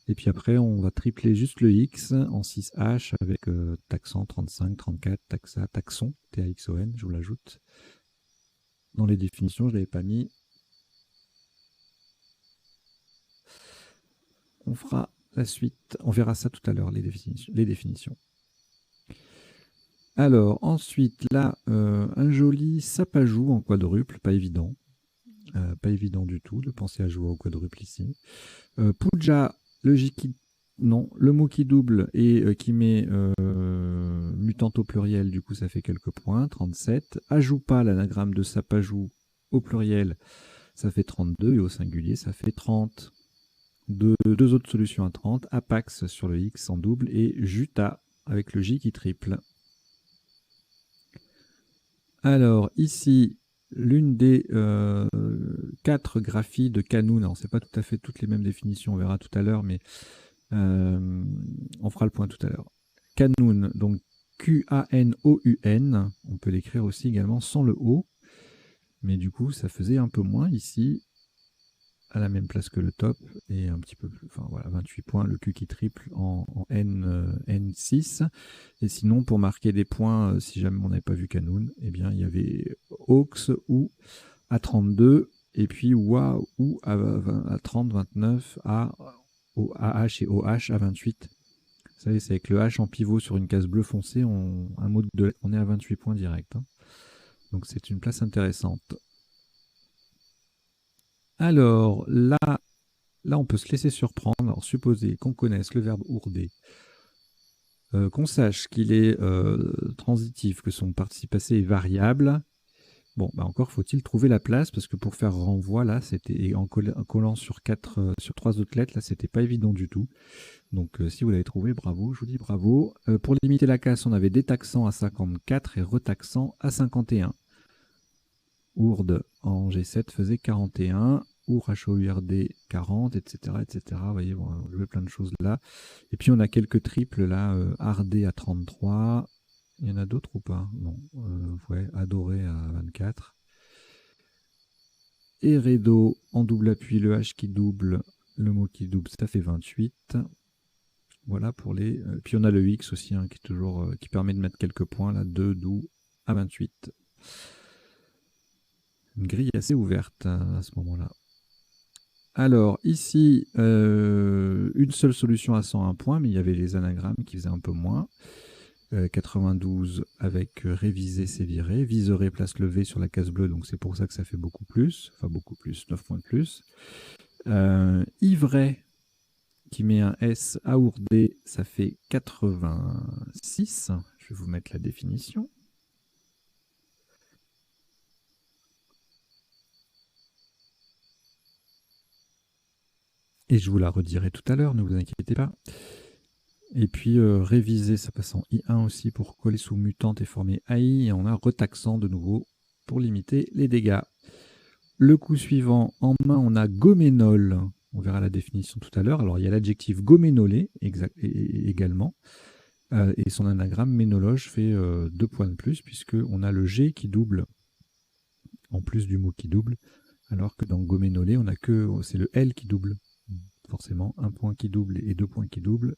Et puis après, on va tripler juste le X en 6H avec taxan 35, 34, taxa, taxon, T-A-X-O-N, je vous l'ajoute. Dans les définitions, je ne l'avais pas mis. On fera la suite, on verra ça tout à l'heure, les définitions. Alors, ensuite, là, un joli sapajou en quadruple, pas évident. Pas évident du tout de penser à jouer au quadruple ici. Puja, le J qui... Non, le mot qui double et qui met mutant au pluriel, du coup ça fait quelques points, 37. Ajupa, l'anagramme de sapajou au pluriel, ça fait 32 et au singulier ça fait 30. Deux autres solutions à 30, Apax sur le X en double et Juta avec le J qui triple. Alors ici, l'une des 4 graphies de Kanun, alors c'est pas tout à fait toutes les mêmes définitions, on verra tout à l'heure, mais on fera le point tout à l'heure. Kanun, donc Q-A-N-O-U-N, on peut l'écrire aussi également sans le O, mais du coup ça faisait un peu moins ici, à la même place que le top, et un petit peu plus, enfin voilà, 28 points, le Q qui triple en N6, et sinon pour marquer des points, si jamais on n'avait pas vu Kanun, eh bien il y avait Aux ou à 32, et puis Wa ou à 30, 29, AH et OH à 28. Vous savez, c'est avec le H en pivot sur une case bleu foncé, on est à 28 points direct. Hein. Donc c'est une place intéressante. Alors là, on peut se laisser surprendre. Alors supposer qu'on connaisse le verbe ourder, qu'on sache qu'il est transitif, que son participe passé est variable. Bon, bah encore faut-il trouver la place, parce que pour faire renvoi, là, c'était en collant sur 3 autres lettres, là, c'était pas évident du tout. Donc si vous l'avez trouvé, bravo, je vous dis bravo. Pour limiter la casse, on avait détaxant à 54 et retaxant à 51. Ourde en G7 faisait 41, Our HOURD 40, etc. etc. Vous voyez, bon, on jouait plein de choses là. Et puis on a quelques triples là, Ardé à 33. Il y en a d'autres ou pas? Non. Ouais, Adoré à 24. Et Redo en double appui, le H qui double, le mot qui double, ça fait 28. Voilà pour les... puis on a le X aussi, hein, qui est toujours, qui permet de mettre quelques points, là, 2, 12 à 28. Une grille assez ouverte à ce moment-là. Alors, ici, une seule solution à 101 points, mais il y avait les anagrammes qui faisaient un peu moins. 92 avec réviser, c'est virer. Viserait, place le V sur la case bleue, donc c'est pour ça que ça fait beaucoup plus. Enfin, beaucoup plus, 9 points de plus. Ivray, qui met un S à ourder, ça fait 86. Je vais vous mettre la définition. Et je vous la redirai tout à l'heure, ne vous inquiétez pas. Et puis réviser, ça passe en I1 aussi pour coller sous mutante et former AI. Et on a retaxant de nouveau pour limiter les dégâts. Le coup suivant, en main, on a goménol. On verra la définition tout à l'heure. Alors il y a l'adjectif goménolé également. Et son anagramme ménologe fait 2 points de plus, puisqu'on a le G qui double, en plus du mot qui double, alors que dans goménolé, on a que c'est le L qui double. Forcément, 1 point qui double et 2 points qui doublent.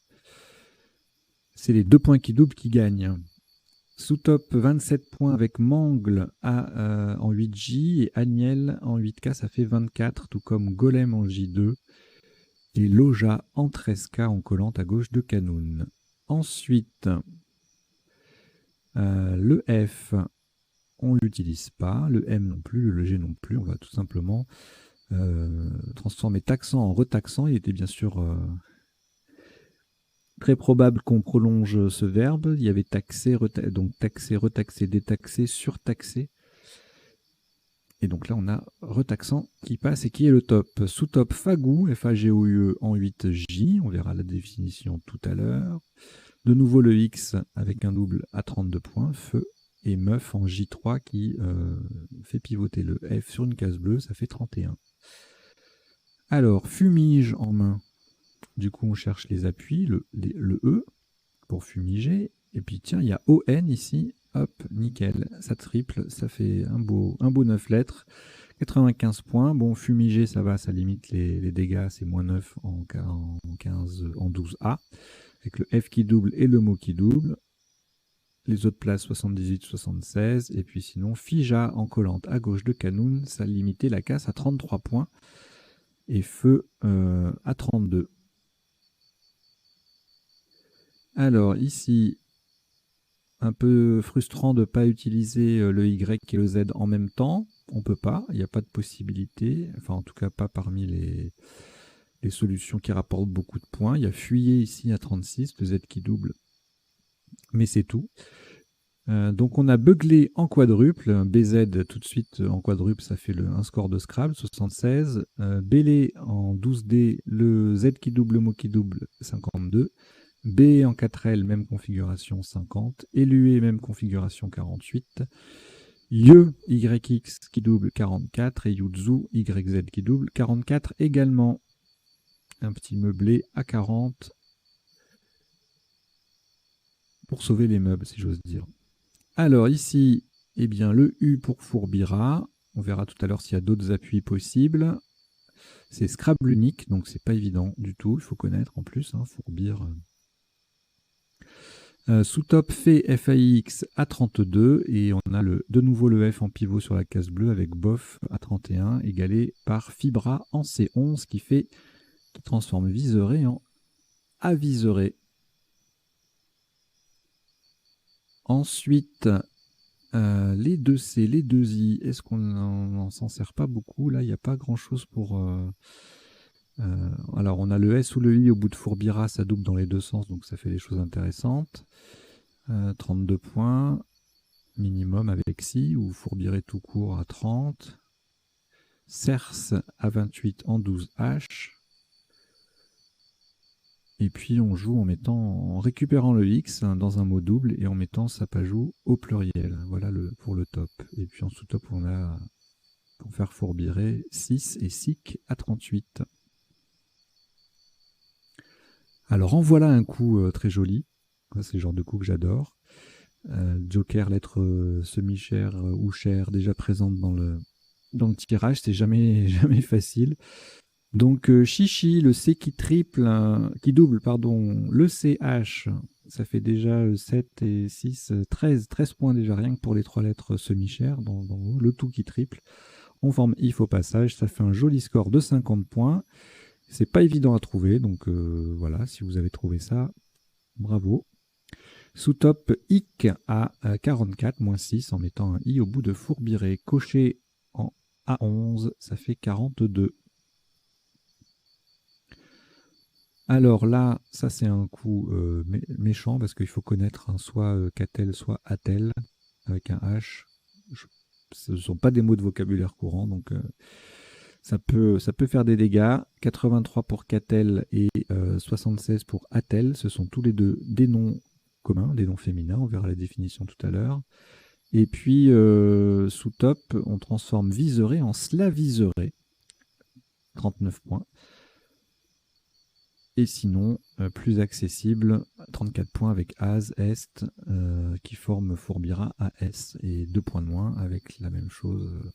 C'est les 2 points qui doublent qui gagnent. Sous top, 27 points avec Mangle en 8J et Agnel en 8K, ça fait 24, tout comme Golem en J2 et Loja en 13K en collant à gauche de Kanun. Ensuite, le F, on ne l'utilise pas, le M non plus, le G non plus, on va tout simplement transformer taxant en retaxant. Il était bien sûr très probable qu'on prolonge ce verbe. Il y avait taxer, donc taxer, retaxer, détaxer, surtaxer. Et donc là, on a retaxant qui passe et qui est le top. Sous top, Fagou, F-A-G-O-U-E en 8J. On verra la définition tout à l'heure. De nouveau le X avec un double à 32 points. Feu et Meuf en J3 qui fait pivoter le F sur une case bleue. Ça fait 31. Alors, fumige en main. Du coup, on cherche les appuis, le E pour fumiger. Et puis, tiens, il y a ON ici. Hop, nickel. Ça triple. Ça fait un beau 9 lettres. 95 points. Bon, fumigé, ça va, ça limite les dégâts. C'est -9 en 15, en 12A. Avec le F qui double et le mot qui double. Les autres places 78, 76. Et puis sinon, Fija en collante à gauche de Kanoun, ça limitait la casse à 33 points. Et Feu à 32. Alors ici, un peu frustrant de ne pas utiliser le Y et le Z en même temps. On ne peut pas, il n'y a pas de possibilité. Enfin, en tout cas, pas parmi les solutions qui rapportent beaucoup de points. Il y a Fuyez ici à 36, le Z qui double. Mais c'est tout. Donc on a Beuglé en quadruple, BZ tout de suite en quadruple, ça fait un score de Scrabble, 76. Bélé en 12D, le Z qui double, le mot qui double, 52. B en 4L, même configuration, 50. Élué, même configuration, 48. YX qui double, 44. Et Yuzu, YZ qui double, 44 également. Un petit meublé à 40 pour sauver les meubles, si j'ose dire. Alors ici, eh bien, le U pour Fourbira. On verra tout à l'heure s'il y a d'autres appuis possibles. C'est Scrabble unique, donc c'est pas évident du tout. Il faut connaître en plus, hein, Fourbir. Sous top fait FAIX à 32 et on a de nouveau le F en pivot sur la case bleue avec BOF à 31 égalé par Fibra en C11 qui transforme Viseré en Aviseré. Ensuite, les 2C, les 2I, est-ce qu'on n'en s'en sert pas beaucoup? Là, il n'y a pas grand-chose pour... alors, on a le S ou le I au bout de Fourbira, ça double dans les deux sens, donc ça fait des choses intéressantes. 32 points minimum avec Si, ou Fourbiré tout court à 30. Cerce à 28 en 12H. Et puis on joue en récupérant le X dans un mot double et en mettant Sapajou au pluriel. Voilà pour le top. Et puis en sous-top, on a, pour faire Fourbiré, 6 et Sic à 38. Alors en voilà un coup très joli. C'est le genre de coup que j'adore. Joker, lettre semi-chère ou chère, déjà présente dans le tirage. C'est jamais facile. Donc Chichi, le C qui double, le CH, ça fait déjà 7 et 6, 13 points déjà, rien que pour les 3 lettres semi-chères, dans le tout qui triple. On forme if au passage, ça fait un joli score de 50 points. C'est pas évident à trouver, donc voilà, si vous avez trouvé ça, bravo. Sous top, IC à 44, moins 6, en mettant un I au bout de Fourbiré. Coché en A11, ça fait 42. Alors là, ça c'est un coup méchant parce qu'il faut connaître soit Catel, soit Atel avec un H. Ce ne sont pas des mots de vocabulaire courant, donc ça peut faire des dégâts. 83 pour Catel et 76 pour Atel. Ce sont tous les deux des noms communs, des noms féminins. On verra la définition tout à l'heure. Et puis sous top, on transforme Viseré en Slaviseré. 39 points. Et sinon, plus accessible, 34 points avec AS, Est, qui forme Fourbira AS, et 2 points de moins avec la même chose,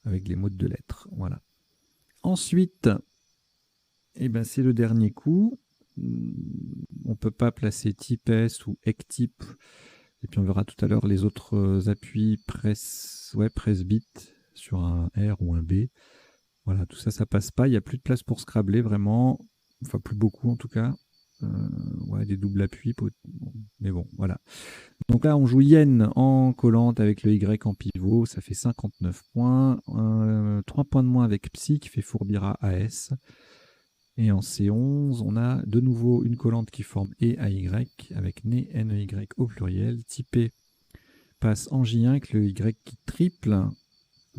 avec les mots de 2 lettres. Voilà. Ensuite, eh ben, c'est le dernier coup. On ne peut pas placer type S ou ECTYPE. Et puis on verra tout à l'heure les autres appuis press bit sur un R ou un B. Voilà, tout ça, ça passe pas. Il n'y a plus de place pour scrabbler vraiment. Enfin, plus beaucoup en tout cas. Ouais, des doubles appuis. Mais bon, voilà. Donc là, on joue Yen en collante avec le Y en pivot. Ça fait 59 points. 3 points de moins avec Psy qui fait Fourbira AS. Et en C11, on a de nouveau une collante qui forme E AY avec Né NEY au pluriel. Typé passe en J1 avec le Y qui triple.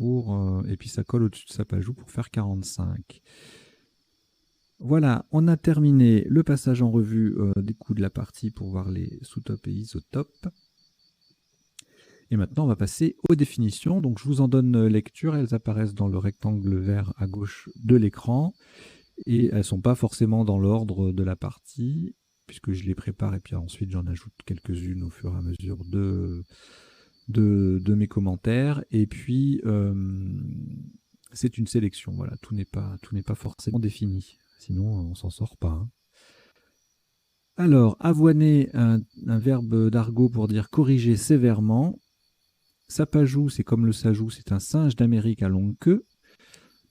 Et puis ça colle au-dessus de Sapajou pour faire 45. Voilà, on a terminé le passage en revue des coups de la partie pour voir les sous-top et isotop. Et maintenant, on va passer aux définitions. Donc, je vous en donne lecture. Elles apparaissent dans le rectangle vert à gauche de l'écran. Et elles ne sont pas forcément dans l'ordre de la partie, puisque je les prépare et puis ensuite j'en ajoute quelques-unes au fur et à mesure de de mes commentaires. Et puis, c'est une sélection. Voilà, tout n'est pas forcément défini. Sinon, on s'en sort pas. Hein. Alors, avoiner, un verbe d'argot pour dire corriger sévèrement. Sapajou, c'est comme le sajou, c'est un singe d'Amérique à longue queue.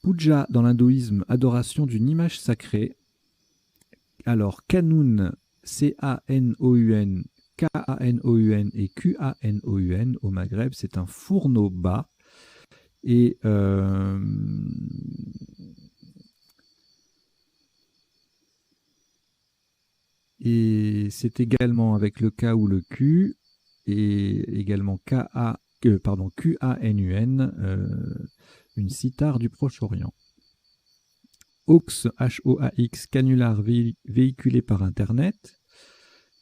Puja, dans l'hindouisme, adoration d'une image sacrée. Alors, Kanoun, C-A-N-O-U-N, K-A-N-O-U-N et Q-A-N-O-U-N au Maghreb, c'est un fourneau bas. Et c'est également avec le K ou le Q, et également Q-A-N-U-N, une cithare du Proche-Orient. Aux, H-O-A-X, canular véhiculé par Internet.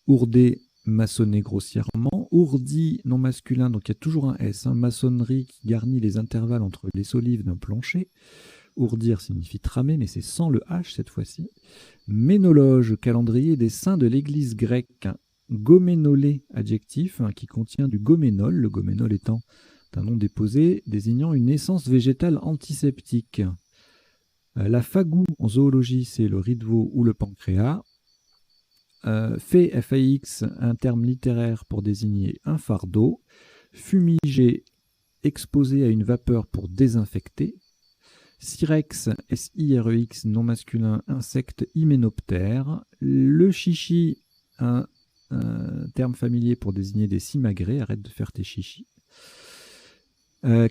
Ourdé, maçonné grossièrement. Ourdi, non masculin, donc il y a toujours un S. Hein, maçonnerie qui garnit les intervalles entre les solives d'un plancher. Ourdir signifie tramer, mais c'est sans le H cette fois-ci. Ménologe, calendrier des saints de l'église grecque. Goménolé, adjectif, hein, qui contient du goménol, le goménol étant un nom déposé désignant une essence végétale antiseptique. La fagou en zoologie, c'est le riz de veau ou le pancréas. Fée, F-A-X, un terme littéraire pour désigner un fardeau. Fumigé, exposé à une vapeur pour désinfecter. Sirex, S-I-R-E-X, non masculin, insecte hyménoptère. Le chichi, un terme familier pour désigner des simagrées. Arrête de faire tes chichis.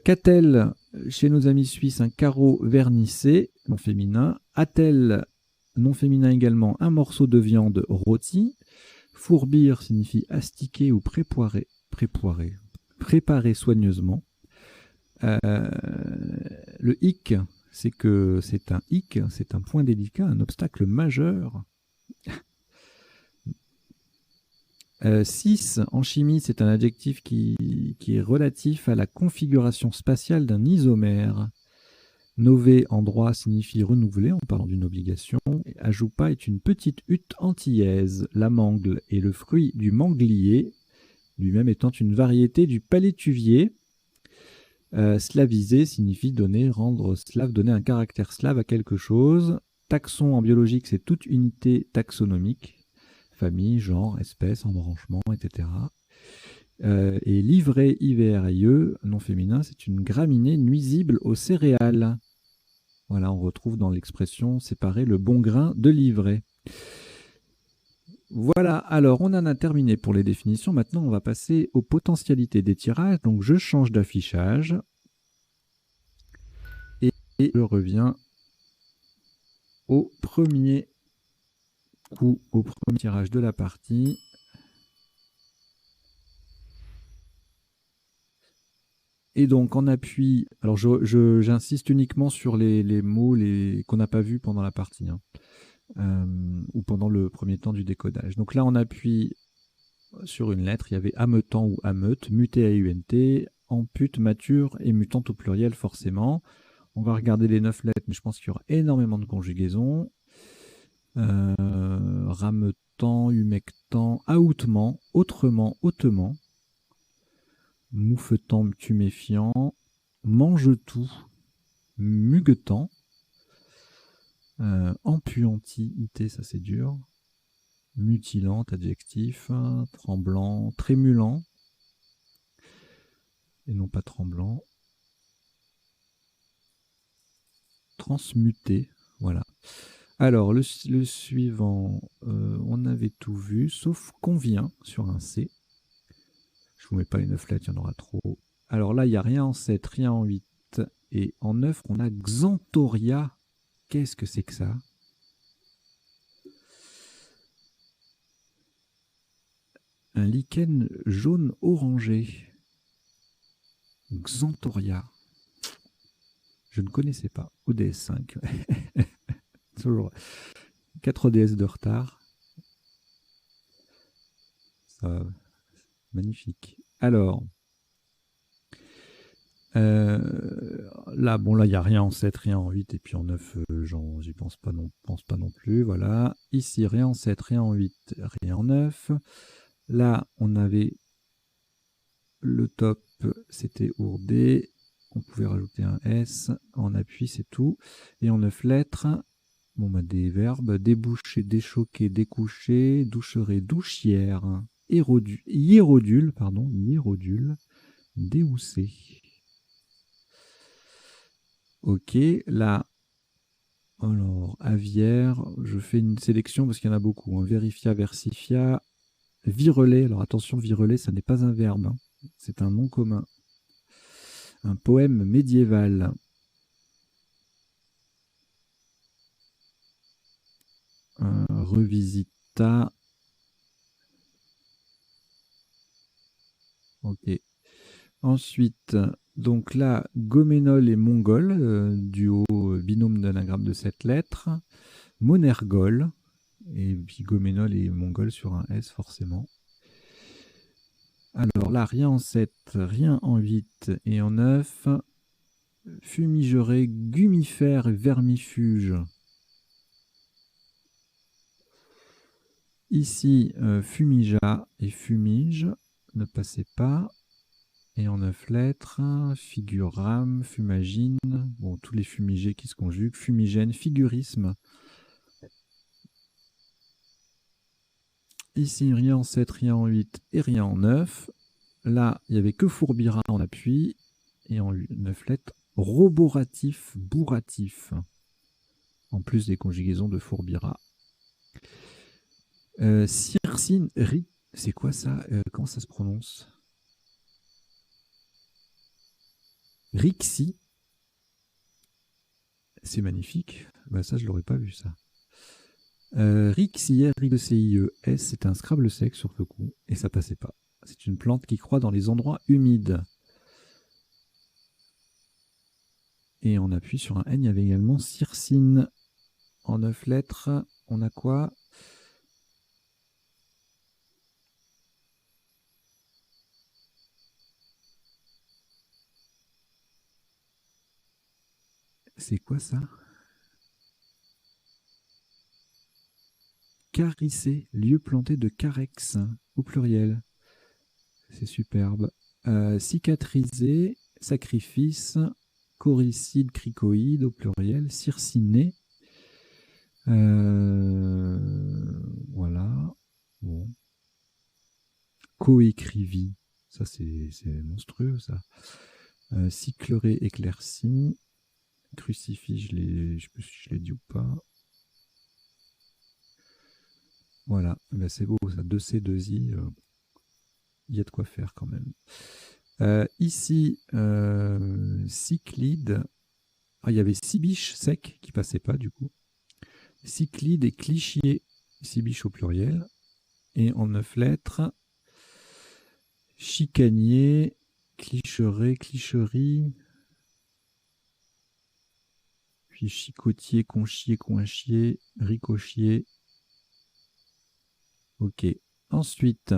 Catel, chez nos amis suisses, un carreau vernissé, non féminin. Atel, non féminin également, un morceau de viande rôtie. Fourbir signifie astiquer ou préparer soigneusement. Le hic, c'est que c'est un hic, c'est un point délicat, un obstacle majeur. 6, en chimie, c'est un adjectif qui est relatif à la configuration spatiale d'un isomère. Nové en droit signifie renouveler, en parlant d'une obligation. Et ajoupa est une petite hutte antillaise. La mangle est le fruit du manglier, lui-même étant une variété du palétuvier. Slaviser signifie rendre slave, donner un caractère slave à quelque chose. Taxon en biologique, c'est toute unité taxonomique. Famille, genre, espèce, embranchement, etc. Et livret, IVRIE, non féminin, c'est une graminée nuisible aux céréales. Voilà, on retrouve dans l'expression séparer le bon grain de l'ivraie. Voilà, alors on en a terminé pour les définitions. Maintenant, on va passer aux potentialités des tirages. Donc, je change d'affichage et je reviens au premier coup, au premier tirage de la partie. Et donc, en appui, alors j'insiste uniquement sur les mots qu'on n'a pas vus pendant la partie, hein, ou pendant le premier temps du décodage. Donc là, on appuie sur une lettre, il y avait ameutant ou ameute, muté A-U-N-T, ampute, mature et mutante au pluriel forcément. On va regarder les 9 lettres, mais je pense qu'il y aura énormément de conjugaisons. Rameutant, humectant, aoutement, autrement, hautement, moufetant, tuméfiant, mange-tout, muguetant, empuanti, ça c'est dur, mutilant, adjectif, tremblant, trémulant, et non pas tremblant, transmuté, voilà. Alors, le suivant, on avait tout vu, sauf convient sur un C. Je vous mets pas les 9 lettres, il y en aura trop. Alors là, il n'y a rien en 7, rien en 8. Et en 9, on a Xanthoria. Qu'est-ce que c'est que ça? Un lichen jaune orangé. Xanthoria. Je ne connaissais pas. ODS5. Toujours 4 ODS de retard. Ça, magnifique. Alors, là, bon, là, il n'y a rien en 7, rien en 8, et puis en 9, j'y pense pas non plus. Voilà. Ici, rien en 7, rien en 8, rien en 9. Là, on avait le top c'était ourdé. On pouvait rajouter un S. En appui, c'est tout. Et en 9 lettres, bon, bah, des verbes, déboucher, déchoquer, découcher, doucherer, douchière, hiérodule, déhousser. Ok, là, alors, aviaire, je fais une sélection parce qu'il y en a beaucoup. Hein. Verifia, versifia, virelet. Alors attention, virelet, ça n'est pas un verbe. Hein. C'est un nom commun. Un poème médiéval. Revisita. Ok. Ensuite, donc là, Goménol et Mongol, duo binôme d'anagramme de 7 lettres. Monergol, et puis Goménol et Mongol sur un S forcément. Alors là, rien en 7, rien en 8 et en 9. Fumigéré, gumifère et vermifuge. Ici, fumija et fumige, ne passez pas. Et en 9 lettres, figurame, fumagine, bon, tous les fumigés qui se conjuguent, fumigène, figurisme. Ici, rien en 7, rien en 8 et rien en 9. Là, il n'y avait que fourbira en appui. Et en 9 lettres, roboratif, bourratif. En plus des conjugaisons de fourbira. Circine, c'est quoi ça? Comment ça se prononce? Rixi. C'est magnifique. Bah, ça, je l'aurais pas vu, ça. Rixi, R-I-C-I-E-S, c'est un Scrabble sec sur le coup, et ça passait pas. C'est une plante qui croît dans les endroits humides. Et on appuie sur un N, il y avait également circine. En 9 lettres, on a quoi? C'est quoi ça? Carissé, lieu planté de carex, au pluriel. C'est superbe. Cicatriser, sacrifice, coricide, cricoïde, au pluriel. Circiné. Voilà. Bon. Coécrivie. Ça, c'est monstrueux, ça. Cycleré, éclairci. Crucifix, je ne sais plus si je l'ai dit ou pas. Voilà, ben c'est beau, ça. 2C, 2I. Il y a de quoi faire quand même. Ici, cyclide. Ah, il y avait cibiche sec qui passait pas du coup. Cyclide et clichier, cibiche au pluriel. Et en 9 lettres, chicanier, clicheret, clicherie. Puis chicotier, conchier, coinchier, ricochier. Ok. Ensuite,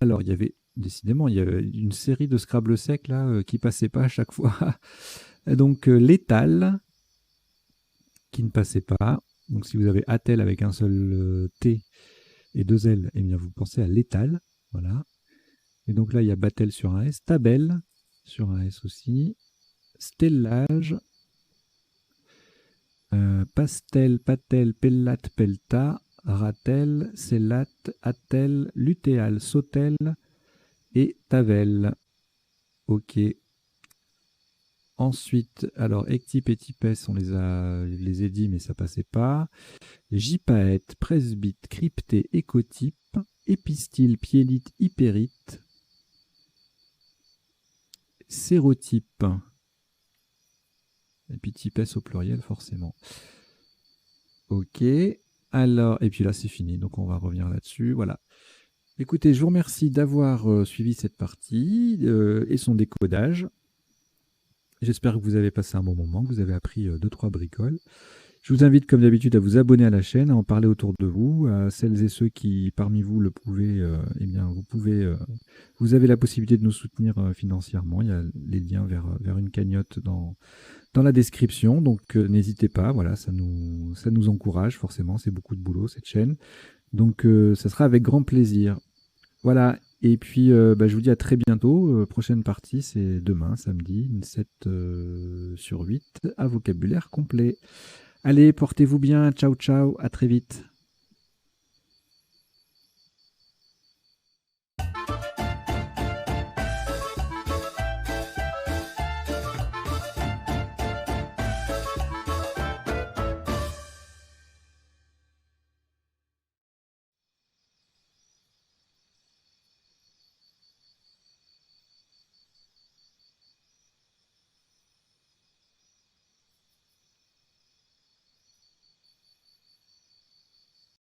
alors il y avait décidément il y avait une série de Scrabble sec là qui passait pas à chaque fois. Donc l'étal qui ne passait pas. Donc si vous avez attel avec un seul T et 2 L, eh bien vous pensez à l'étal. Voilà. Et donc là il y a battel sur un S, tabelle sur un S aussi, stellage, pastel, patel, pellate, pelta, ratel, sellate, attel, lutéal, sautel et tavel. Ok. Ensuite, alors ectype et types, on les a dit, mais ça passait pas. Gypaète, presbyte, crypté, écotype, épistyle, piélite, hypérite, sérotype. Et puis types au pluriel, forcément. Ok. Alors, et puis là, c'est fini, donc on va revenir là-dessus. Voilà. Écoutez, je vous remercie d'avoir suivi cette partie et son décodage. J'espère que vous avez passé un bon moment, que vous avez appris 2-3 bricoles. Je vous invite, comme d'habitude, à vous abonner à la chaîne, à en parler autour de vous, à celles et ceux qui, parmi vous, le pouvaient. Eh bien, vous avez la possibilité de nous soutenir financièrement. Il y a les liens vers une cagnotte dans la description, donc n'hésitez pas. Voilà, ça nous encourage forcément. C'est beaucoup de boulot cette chaîne, donc ça sera avec grand plaisir. Voilà. Et puis, je vous dis à très bientôt. Prochaine partie, c'est demain, samedi, 7 sur 8, à vocabulaire complet. Allez, portez-vous bien. Ciao, ciao. À très vite.